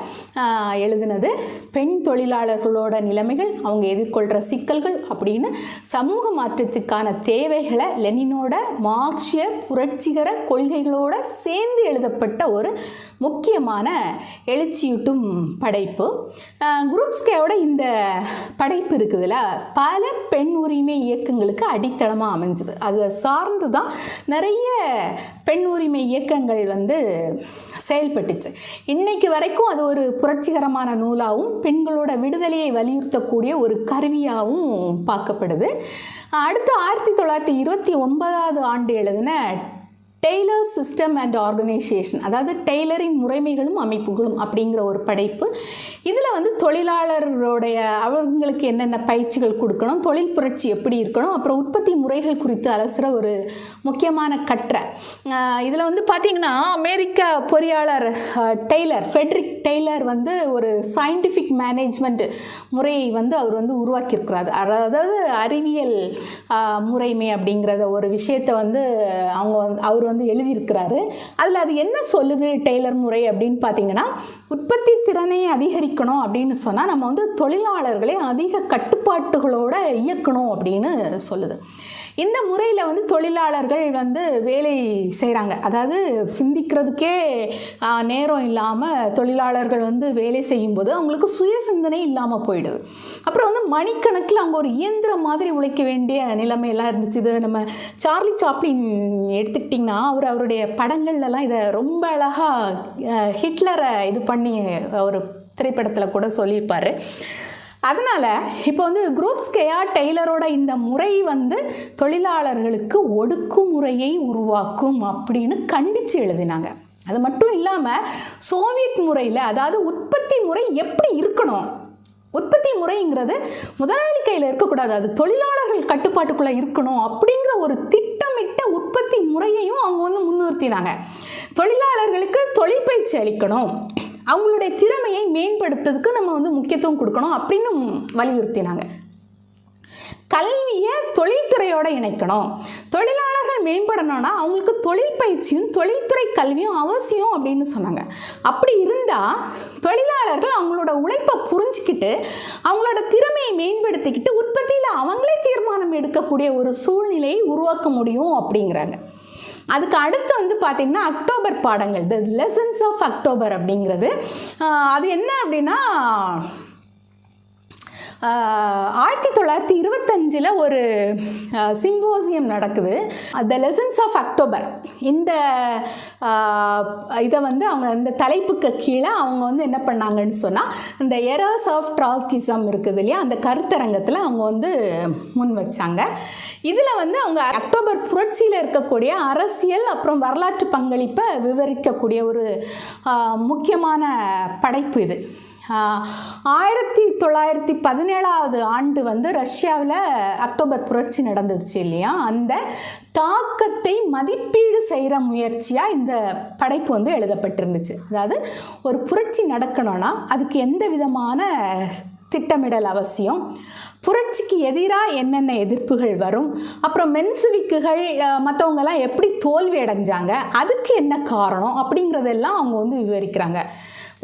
எழுதினது. பெண் தொழிலாளர்களோட நிலைமைகள், அவங்க எதிர்கொள்கிற சிக்கல்கள் அப்படின்னு சமூக மாற்றத்துக்கான தேவைகளை லெனினோட மார்க்சிய புரட்சிகர கொள்கைகளோட சேர்ந்து எழுதப்பட்ட ஒரு முக்கியமான எழுச்சியூட்டும் படைப்பு. குரூப்ஸ்கேயோட இந்த படைப்பு இருக்குதுல்ல, பல பெண் உரிமை இயக்கங்களுக்கு அடித்தளமாக அமைஞ்சது. அதை சார்ந்து தான் நிறைய பெண் உரிமை இயக்கங்கள் வந்து செயல்பட்டுச்சு. இன்னைக்கு வரைக்கும் அது ஒரு புரட்சிகரமான நூலாகவும் பெண்களோட விடுதலையை வலியுறுத்தக்கூடிய ஒரு கருவியாகவும் பார்க்கப்படுது. அடுத்து 1929 எழுதின டெய்லர் சிஸ்டம் அண்ட் ஆர்கனைசேஷன், அதாவது டெய்லரின் முறைமைகளும் அமைப்புகளும் அப்படிங்கிற ஒரு படைப்பு. இதில் வந்து தொழிலாளர்களுடைய அவங்களுக்கு என்னென்ன பயிற்சிகள் கொடுக்கணும், தொழில் புரட்சி எப்படி இருக்கணும், அப்புறம் உற்பத்தி முறைகள் குறித்து அலசுகிற ஒரு முக்கியமான கட்டுரை. இதில் வந்து பார்த்திங்கன்னா அமெரிக்க பொறியாளர் ஃபெட்ரிக் டெய்லர் வந்து ஒரு சயின்டிஃபிக் மேனேஜ்மெண்ட் முறையை வந்து அவர் வந்து உருவாக்கியிருக்கிறார். அதாவது அறிவியல் முறைமை அப்படிங்கிறத ஒரு விஷயத்தை வந்து அவர் வந்து எழுதியிருக்கிறாரு. அதில் அது என்ன சொல்லுது டெய்லர் முறை அப்படின்னு பார்த்தீங்கன்னா, உற்பத்தி திறனை அதிகரிக்கணும் அப்படின்னு சொன்னால் நம்ம வந்து தொழிலாளர்களை அதிக கட்டுப்பாட்டுகளோடு இயக்கணும் அப்படின்னு சொல்லுது. இந்த முறையில் வந்து தொழிலாளர்கள் வந்து வேலை செய்கிறாங்க. அதாவது சிந்திக்கிறதுக்கே நேரம் இல்லாமல் தொழிலாளர்கள் வந்து வேலை செய்யும்போது அவங்களுக்கு சுய சிந்தனை இல்லாமல் போயிடுது. அப்புறம் வந்து மணிக்கணக்கில் அவங்க ஒரு இயந்திரம் மாதிரி உழைக்க வேண்டிய நிலைமையெல்லாம் இருந்துச்சு. இது நம்ம சார்லி சாப்ளின் எடுத்துக்கிட்டிங்கன்னா அவருடைய படங்கள்லாம் இதை ரொம்ப அழகாக ஹிட்லரை இது பண்ணி ஒரு திரைப்படத்தில் கூட சொல்லியிருப்பார். அதனால் இப்போ வந்து குரூப்ஸ்கயா டெய்லரோட இந்த முறை வந்து தொழிலாளர்களுக்கு ஒடுக்குமுறையை உருவாக்கும் அப்படின்னு கண்டித்து எழுதினாங்க. அது மட்டும் இல்லாமல் சோவியத் முறையில், அதாவது உற்பத்தி முறை எப்படி இருக்கணும், உற்பத்தி முறைங்கிறது முதலாளி கையில் இருக்கக்கூடாது, அது தொழிலாளர்கள் கட்டுப்பாட்டுக்குள்ளே இருக்கணும் அப்படிங்கிற ஒரு திட்டமிட்ட உற்பத்தி முறையையும் அவங்க வந்து முன்னிறுத்தினாங்க. தொழிலாளர்களுக்கு தொழிற்பயிற்சி அளிக்கணும், அவங்களுடைய திறமையை மேம்படுத்துறதுக்கு நம்ம வந்து முக்கியத்துவம் கொடுக்கணும் அப்படின்னு வலியுறுத்தினாங்க. கல்வியை தொழில்துறையோடு இணைக்கணும், தொழிலாளர்கள் மேம்படணும்னா அவங்களுக்கு தொழில் பயிற்சியும் தொழில்துறை கல்வியும் அவசியம் அப்படின்னு சொன்னாங்க. அப்படி இருந்தால் தொழிலாளர்கள் அவங்களோட உழைப்பை புரிஞ்சுக்கிட்டு அவங்களோட திறமையை மேம்படுத்திக்கிட்டு உற்பத்தியில் அவங்களே தீர்மானம் எடுக்கக்கூடிய ஒரு சூழ்நிலையை உருவாக்க முடியும் அப்படிங்கிறாங்க. அதுக்கு அடுத்து வந்து பார்த்திங்கன்னா அக்டோபர் பாடங்கள், த லெசன்ஸ் ஆஃப் அக்டோபர் அப்படிங்கிறது அது என்ன அப்படின்னா 1925 ஒரு சிம்போசியம் நடக்குது, த லெசன்ஸ் ஆஃப் அக்டோபர். இந்த இதை வந்து அவங்க இந்த தலைப்புக்கு கீழே அவங்க வந்து என்ன பண்ணாங்கன்னு சொன்னால், இந்த எரர்ஸ் ஆஃப் ட்ராட்ஸ்கிசம் இருக்குது இல்லையா, அந்த கருத்தரங்கத்தில் அவங்க வந்து முன் வச்சாங்க. இதில் வந்து அவங்க அக்டோபர் புரட்சியில் இருக்கக்கூடிய அரசியல் அப்புறம் வரலாற்று பங்களிப்பை விவரிக்கக்கூடிய ஒரு முக்கியமான படைப்பு இது. 1917 வந்து ரஷ்யாவில் அக்டோபர் புரட்சி நடந்துச்சு இல்லையா, அந்த தாக்கத்தை மதிப்பீடு செய்கிற முயற்சியாக இந்த படைப்பு வந்து எழுதப்பட்டிருந்துச்சு. அதாவது ஒரு புரட்சி நடக்கணும்னா அதுக்கு எந்த விதமான திட்டமிடல் அவசியம், புரட்சிக்கு எதிராக என்னென்ன எதிர்ப்புகள் வரும், அப்புறம் மென்சுவிக்குகள் மற்றவங்கெல்லாம் எப்படி தோல்வி அடைஞ்சாங்க, அதுக்கு என்ன காரணம் அப்படிங்கிறதெல்லாம் அவங்க வந்து விவரிக்கிறாங்க.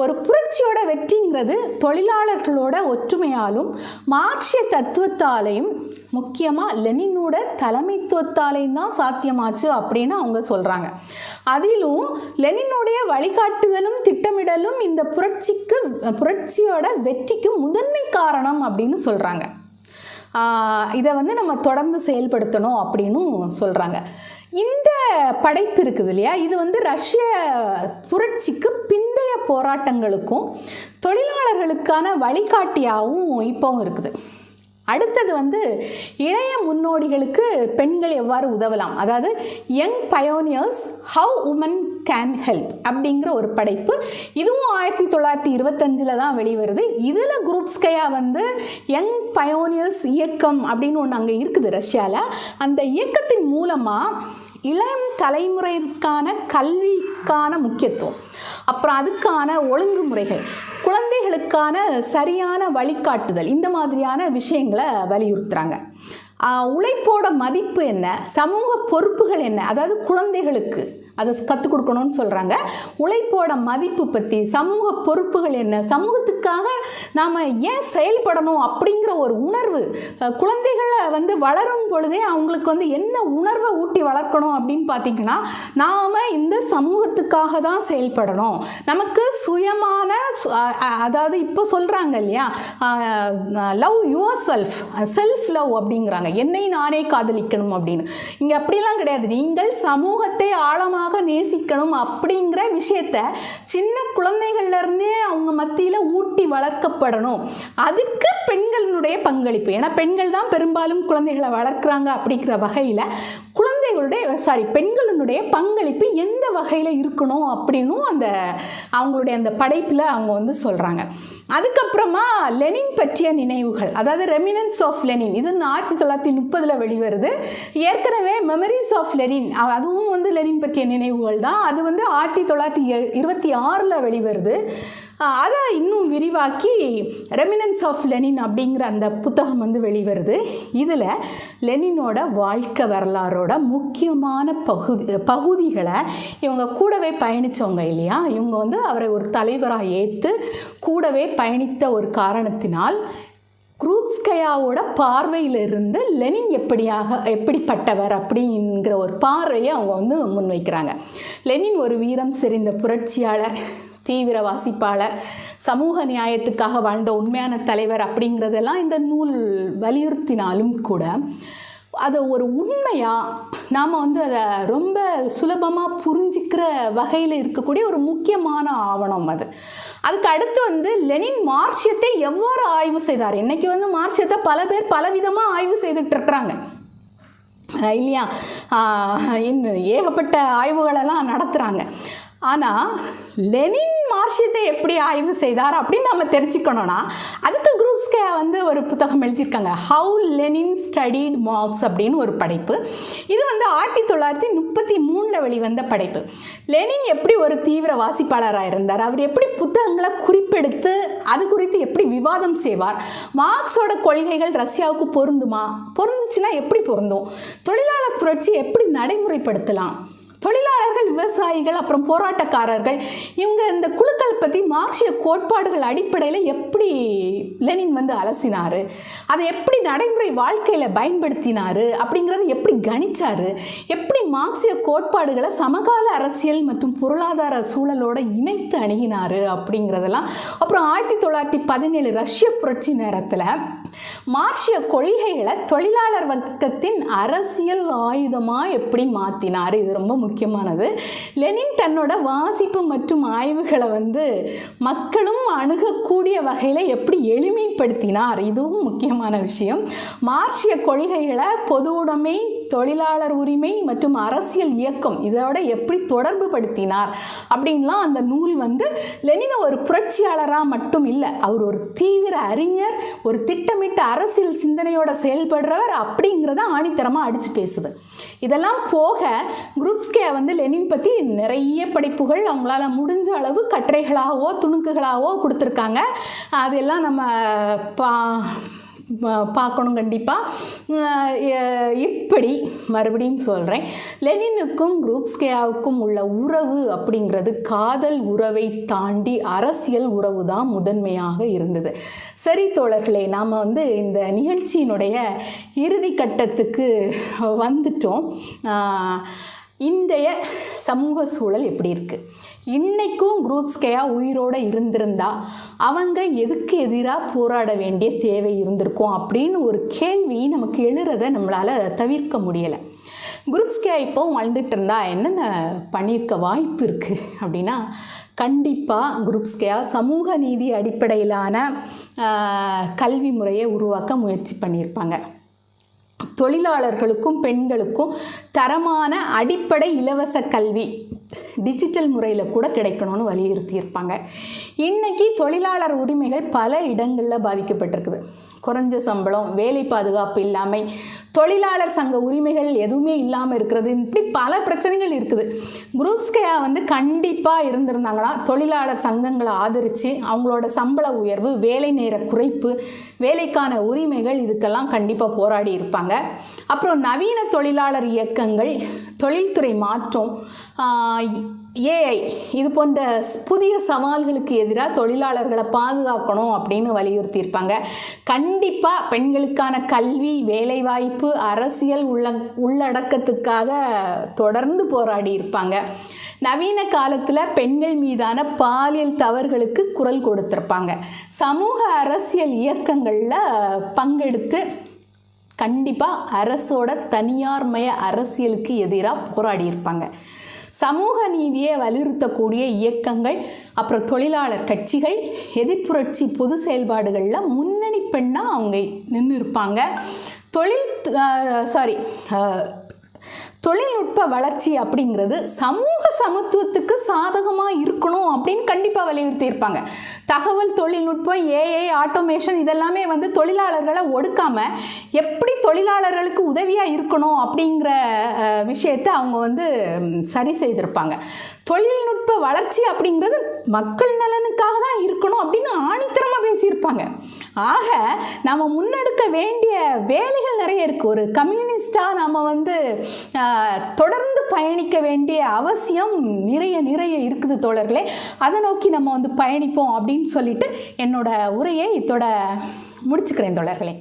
ஒரு புரட்சியோட வெற்றிங்கிறது தொழிலாளர்களோட ஒற்றுமையாலும் மார்க்சிய தத்துவத்தாலையும் முக்கியமாக லெனினோட தலைமைத்துவத்தாலையும் தான் சாத்தியமாச்சு அப்படின்னு அவங்க சொல்கிறாங்க. அதிலும் லெனினுடைய வழிகாட்டுதலும் திட்டமிடலும் இந்த புரட்சியோட வெற்றிக்கு முதன்மை காரணம் அப்படின்னு சொல்கிறாங்க. இதை வந்து நம்ம தொடர்ந்து செயல்படுத்தணும் அப்படின்னும் சொல்கிறாங்க. இந்த படைப்பு இருக்குது இல்லையா, இது வந்து ரஷ்ய புரட்சிக்கு பிந்தைய போராட்டங்களுக்கும் தொழிலாளர்களுக்கான வழிகாட்டியாகவும் இப்போவும் இருக்குது. அடுத்தது வந்து இளைய முன்னோடிகளுக்கு பெண்கள் எவ்வாறு உதவலாம், அதாவது young pioneers how women can help அப்படிங்கிற ஒரு படைப்பு. இதுவும் 1925 தான் வெளிவருது. இதில் குரூப்ஸ்கயா வந்து யங் பயோனியர்ஸ் இயக்கம் அப்படின்னு ஒன்று அங்கே இருக்குது ரஷ்யாவில். அந்த இயக்கத்தின் மூலமாக இளம் தலைமுறைக்கான கல்விக்கான முக்கியத்துவம், அப்புறம் அதுக்கான ஒழுங்குமுறைகள், குழந்தைகளுக்கான சரியான வழிகாட்டுதல், இந்த மாதிரியான விஷயங்களை வலியுறுத்துகிறாங்க. உழைப்போட மதிப்பு என்ன, சமூக பொறுப்புகள் என்ன, அதாவது குழந்தைகளுக்கு அதை கற்றுக் கொடுக்கணும்னு சொல்கிறாங்க. உழைப்போட மதிப்பு பற்றி, சமூக பொறுப்புகள் என்ன, சமூகத்துக்காக நாம் ஏன் செயல்படணும் அப்படிங்கிற ஒரு உணர்வு குழந்தைகளை வந்து வளரும் பொழுதே அவங்களுக்கு வந்து என்ன உணர்வை ஊட்டி வளர்க்கணும் அப்படின்னு பார்த்திங்கன்னா, நாம் இந்த சமூகத்துக்காக தான் செயல்படணும், நமக்கு சுயமான, அதாவது இப்போ சொல்கிறாங்க இல்லையா, லவ் யுவர் செல்ஃப் லவ் அப்படிங்கிறாங்க, என்னை நானே காதலிக்கணும் அப்படின்னு. இங்கே அப்படிலாம் கிடையாது, நீங்கள் சமூகத்தை ஆழமாக நேசிக்கணும் அப்படிங்கிற விஷயத்த சின்ன குழந்தைகள்லேருந்தே அவங்க மத்தியில் ஊட்டி வளர்க்கப்படணும். அதுக்கு பெண்களுடைய பங்களிப்பு, ஏன்னா பெண்கள் தான் பெரும்பாலும் குழந்தைகளை வளர்க்குறாங்க அப்படிங்கிற வகையில் பெண்களுடைய பங்களிப்பு எந்த வகையில் இருக்கணும் அப்படின்னும் அவங்களுடைய அந்த படைப்பில் அவங்க வந்து சொல்கிறாங்க. அதுக்கப்புறமா லெனின் பற்றிய நினைவுகள், அதாவது ரெமினன்ஸ் ஆஃப் லெனின், இது 1930 வெளிவருது. ஏற்கனவே மெமரிஸ் ஆஃப் லெனின், அதுவும் வந்து லெனின் பற்றிய நினைவுகள் தான். அது வந்து 1926 வெளிவருது. அதை இன்னும் விரிவாக்கி ரெமினன்ஸ் ஆஃப் லெனின் அப்படிங்கிற அந்த புத்தகம் வந்து வெளிவருது. இதில் லெனினோட வாழ்க்கை வரலாறோட முக்கியமான பகுதிகளை இவங்க கூடவே பயணித்தவங்க இல்லையா, இவங்க வந்து அவரை ஒரு தலைவராக ஏற்று கூடவே பயணித்த ஒரு காரணத்தினால் குரூப்ஸ்கயாவோட பார்வையிலிருந்து லெனின் எப்படிப்பட்டவர் அப்படிங்கிற ஒரு பார்வையை அவங்க வந்து முன்வைக்கிறாங்க. லெனின் ஒரு வீரம் செறிந்த புரட்சியாளர், தீவிர வாசிப்பாளர், சமூக நியாயத்துக்காக வாழ்ந்த உண்மையான தலைவர் அப்படிங்கிறதெல்லாம் இந்த நூல் வலியுறுத்தினாலும் கூட அதை ஒரு உண்மையாக நாம் வந்து அதை ரொம்ப சுலபமாக புரிஞ்சிக்கிற வகையில் இருக்கக்கூடிய ஒரு முக்கியமான ஆவணம் அது. அதுக்கு அடுத்து வந்து லெனின் மார்க்சியத்தை எவ்வாறு ஆய்வு செய்தார். இன்றைக்கி வந்து மார்க்சியத்தை பல பேர் பலவிதமாக ஆய்வு செய்துட்டு இருக்கிறாங்க இல்லையா, இன்னும் ஏகப்பட்ட ஆய்வுகளெல்லாம் நடத்துகிறாங்க. ஆனால் லெனின் மார்க்சியத்தை எப்படி ஆய்வு செய்தார் அப்படின்னு நம்ம தெரிஞ்சுக்கணும்னா அதுக்கு குரூப்ஸ்கயா வந்து ஒரு புத்தகம் எழுதியிருக்காங்க, ஹவு லெனின் ஸ்டடிட் மார்க்ஸ் அப்படின்னு ஒரு படைப்பு. இது வந்து 1933 வெளிவந்த படைப்பு. லெனின் எப்படி ஒரு தீவிர வாசிப்பாளராக இருந்தார், அவர் எப்படி புத்தகங்களை குறிப்பெடுத்து அது குறித்து எப்படி விவாதம் செய்வார், மார்க்ஸோட கொள்கைகள் ரஷ்யாவுக்கு பொருந்துச்சுன்னா எப்படி பொருந்தும், தொழிலாளர் புரட்சி எப்படி நடைமுறைப்படுத்தலாம், தொழிலாளர்கள், விவசாயிகள், அப்புறம் போராட்டக்காரர்கள், இவங்க இந்த குழுக்களை பற்றி மார்க்சிய கோட்பாடுகள் அடிப்படையில் எப்படி லெனின் வந்து அலசினார், அதை எப்படி நடைமுறை வாழ்க்கையில் பயன்படுத்தினார் அப்படிங்கிறத எப்படி கணிச்சார், எப்படி மார்க்சிய கோட்பாடுகளை சமகால அரசியல் மற்றும் பொருளாதார சூழலோடு இணைத்து அணுகினார் அப்படிங்கிறதெல்லாம். அப்புறம் 1917 ரஷ்ய புரட்சி நேரத்தில் மார்க்சிய கொள்கைகளை தொழிலாளர் வர்க்கத்தின் அரசியல் ஆயுதமாக எப்படி மாற்றினார், இது ரொம்ப முக்கியமானது. லெனின் தன்னோட வாசிப்பு மற்றும் ஆய்வுகளை வந்து மக்களும் அணுகக்கூடிய வகையில் எப்படி எளிமைப்படுத்தினார், இதுவும் முக்கியமான விஷயம். மார்க்சிய கொள்கைகளை பொது உடைமை, தொழிலாளர் உரிமை மற்றும் அரசியல் இயக்கம் இதோட எப்படி தொடர்பு படுத்தினார் அப்படின்லாம் அந்த நூல் வந்து லெனின் ஒரு புரட்சியாளராக மட்டும் இல்லை, அவர் ஒரு தீவிர அறிஞர், ஒரு திட்டமிட்ட அரசியல் சிந்தனையோட செயல்படுறவர் அப்படிங்கிறத ஆணித்தரமாக அடித்து பேசுது. இதெல்லாம் போக குரூப்ஸ்கயா வந்து லெனின் பற்றி நிறைய படைப்புகள் அவங்களால முடிஞ்ச அளவு கட்டுரைகளாகவோ துணுக்குகளாகவோ கொடுத்துருக்காங்க. அதெல்லாம் நம்ம பார்க்கணும் கண்டிப்பாக. இப்படி மறுபடியும் சொல்கிறேன், லெனினுக்கும் குரூப்ஸ்கேயாவுக்கும் உள்ள உறவு அப்படிங்கிறது காதல் உறவை தாண்டி அரசியல் உறவு தான் முதன்மையாக இருந்தது. சரி தோழர்களே, நாம் இந்த நிகழ்ச்சியினுடைய இறுதி கட்டத்துக்கு வந்துட்டோம். இன்றைய சமூக சூழல் எப்படி இருக்குது? இன்றைக்கும் குரூப்ஸ்கேயா உயிரோடு இருந்திருந்தா அவங்க எதுக்கு எதிராக போராட வேண்டிய தேவை இருந்திருக்கும் அப்படின்னு ஒரு கேள்வி நமக்கு எழுறதை நம்மளால் தவிர்க்க முடியலை. குரூப்ஸ்கேயா இப்போ வாழ்ந்துட்டு இருந்தால் என்னென்ன பண்ணியிருக்க வாய்ப்பு இருக்குது அப்படின்னா, கண்டிப்பாக குரூப்ஸ்கேயா சமூக நீதி அடிப்படையிலான கல்வி முறையை உருவாக்க முயற்சி பண்ணியிருப்பாங்க. தொழிலாளர்களுக்கும் பெண்களுக்கும் தரமான அடிப்படை இலவச கல்வி டிஜிட்டல் முறையில் கூட கிடைக்கணும்னு வலியுறுத்தியிருப்பாங்க. இன்றைக்கி தொழிலாளர் உரிமைகள் பல இடங்களில் பாதிக்கப்பட்டிருக்குது. குறைஞ்ச சம்பளம், வேலை பாதுகாப்பு இல்லாமல், தொழிலாளர் சங்க உரிமைகள் எதுவுமே இல்லாமல் இருக்கிறது, இப்படி பல பிரச்சனைகள் இருக்குது. குரூப்ஸ்கேயா கண்டிப்பாக இருந்திருந்தாங்கன்னா தொழிலாளர் சங்கங்களை ஆதரித்து அவங்களோட சம்பள உயர்வு, வேலை நேர குறைப்பு, வேலைக்கான உரிமைகள் இதுக்கெல்லாம் கண்டிப்பாக போராடி இருப்பாங்க. அப்புறம் நவீன தொழிலாளர் இயக்கங்கள், தொழில்துறை மாற்றம், ஏஐ இது போன்ற புதிய சவால்களுக்கு எதிராக தொழிலாளர்களை பாதுகாக்கணும் அப்படின்னு வலியுறுத்தியிருப்பாங்க. கண்டிப்பாக பெண்களுக்கான கல்வி, வேலைவாய்ப்பு, அரசியல் உள்ளடக்கத்துக்காக தொடர்ந்து போராடி இருப்பாங்க. நவீன காலத்தில் பெண்கள் மீதான பாலியல் தவறுகளுக்கு குரல் கொடுத்துருப்பாங்க. சமூக அரசியல் இயக்கங்களில் பங்கெடுத்து கண்டிப்பாக அரசோட தனியார்மய அரசியலுக்கு எதிராக போராடி இருப்பாங்க. சமூக நீதியை வலியுறுத்தக்கூடிய இயக்கங்கள், அப்புறம் தொழிலாளர் கட்சிகள், எதிர்ப்புரட்சி பொது செயல்பாடுகளில் முன்னணி பெண்ணாக அவங்க நின்று இருப்பாங்க. தொழில்நுட்ப வளர்ச்சி அப்படிங்கிறது சமூக சமத்துவத்துக்கு சாதகமாக இருக்கணும் அப்படின்னு கண்டிப்பாக வலியுறுத்தியிருப்பாங்க. தகவல் தொழில்நுட்பம், ஏஐ, ஆட்டோமேஷன் இதெல்லாமே தொழிலாளர்களை ஒடுக்காமல் எப்படி தொழிலாளர்களுக்கு உதவியாக இருக்கணும் அப்படிங்கிற விஷயத்தை அவங்க சரி செய்திருப்பாங்க. தொழில்நுட்ப வளர்ச்சி அப்படிங்கிறது மக்கள் நலனுக்காக தான் இருக்கணும் அப்படின்னு ஆணித்தரமாக பேசியிருப்பாங்க. ஆக நம்ம முன்னெடுக்க வேண்டிய வேலைகள் நிறைய இருக்குது. ஒரு கம்யூனிஸ்டாக நம்ம தொடர்ந்து பயணிக்க வேண்டிய அவசியம் நிறைய இருக்குது தோழர்களே. அதை நோக்கி நம்ம பயணிப்போம் அப்படின்னு சொல்லிட்டு என்னோட உரையை இதோட முடிச்சுக்கிறேன் தோழர்களே.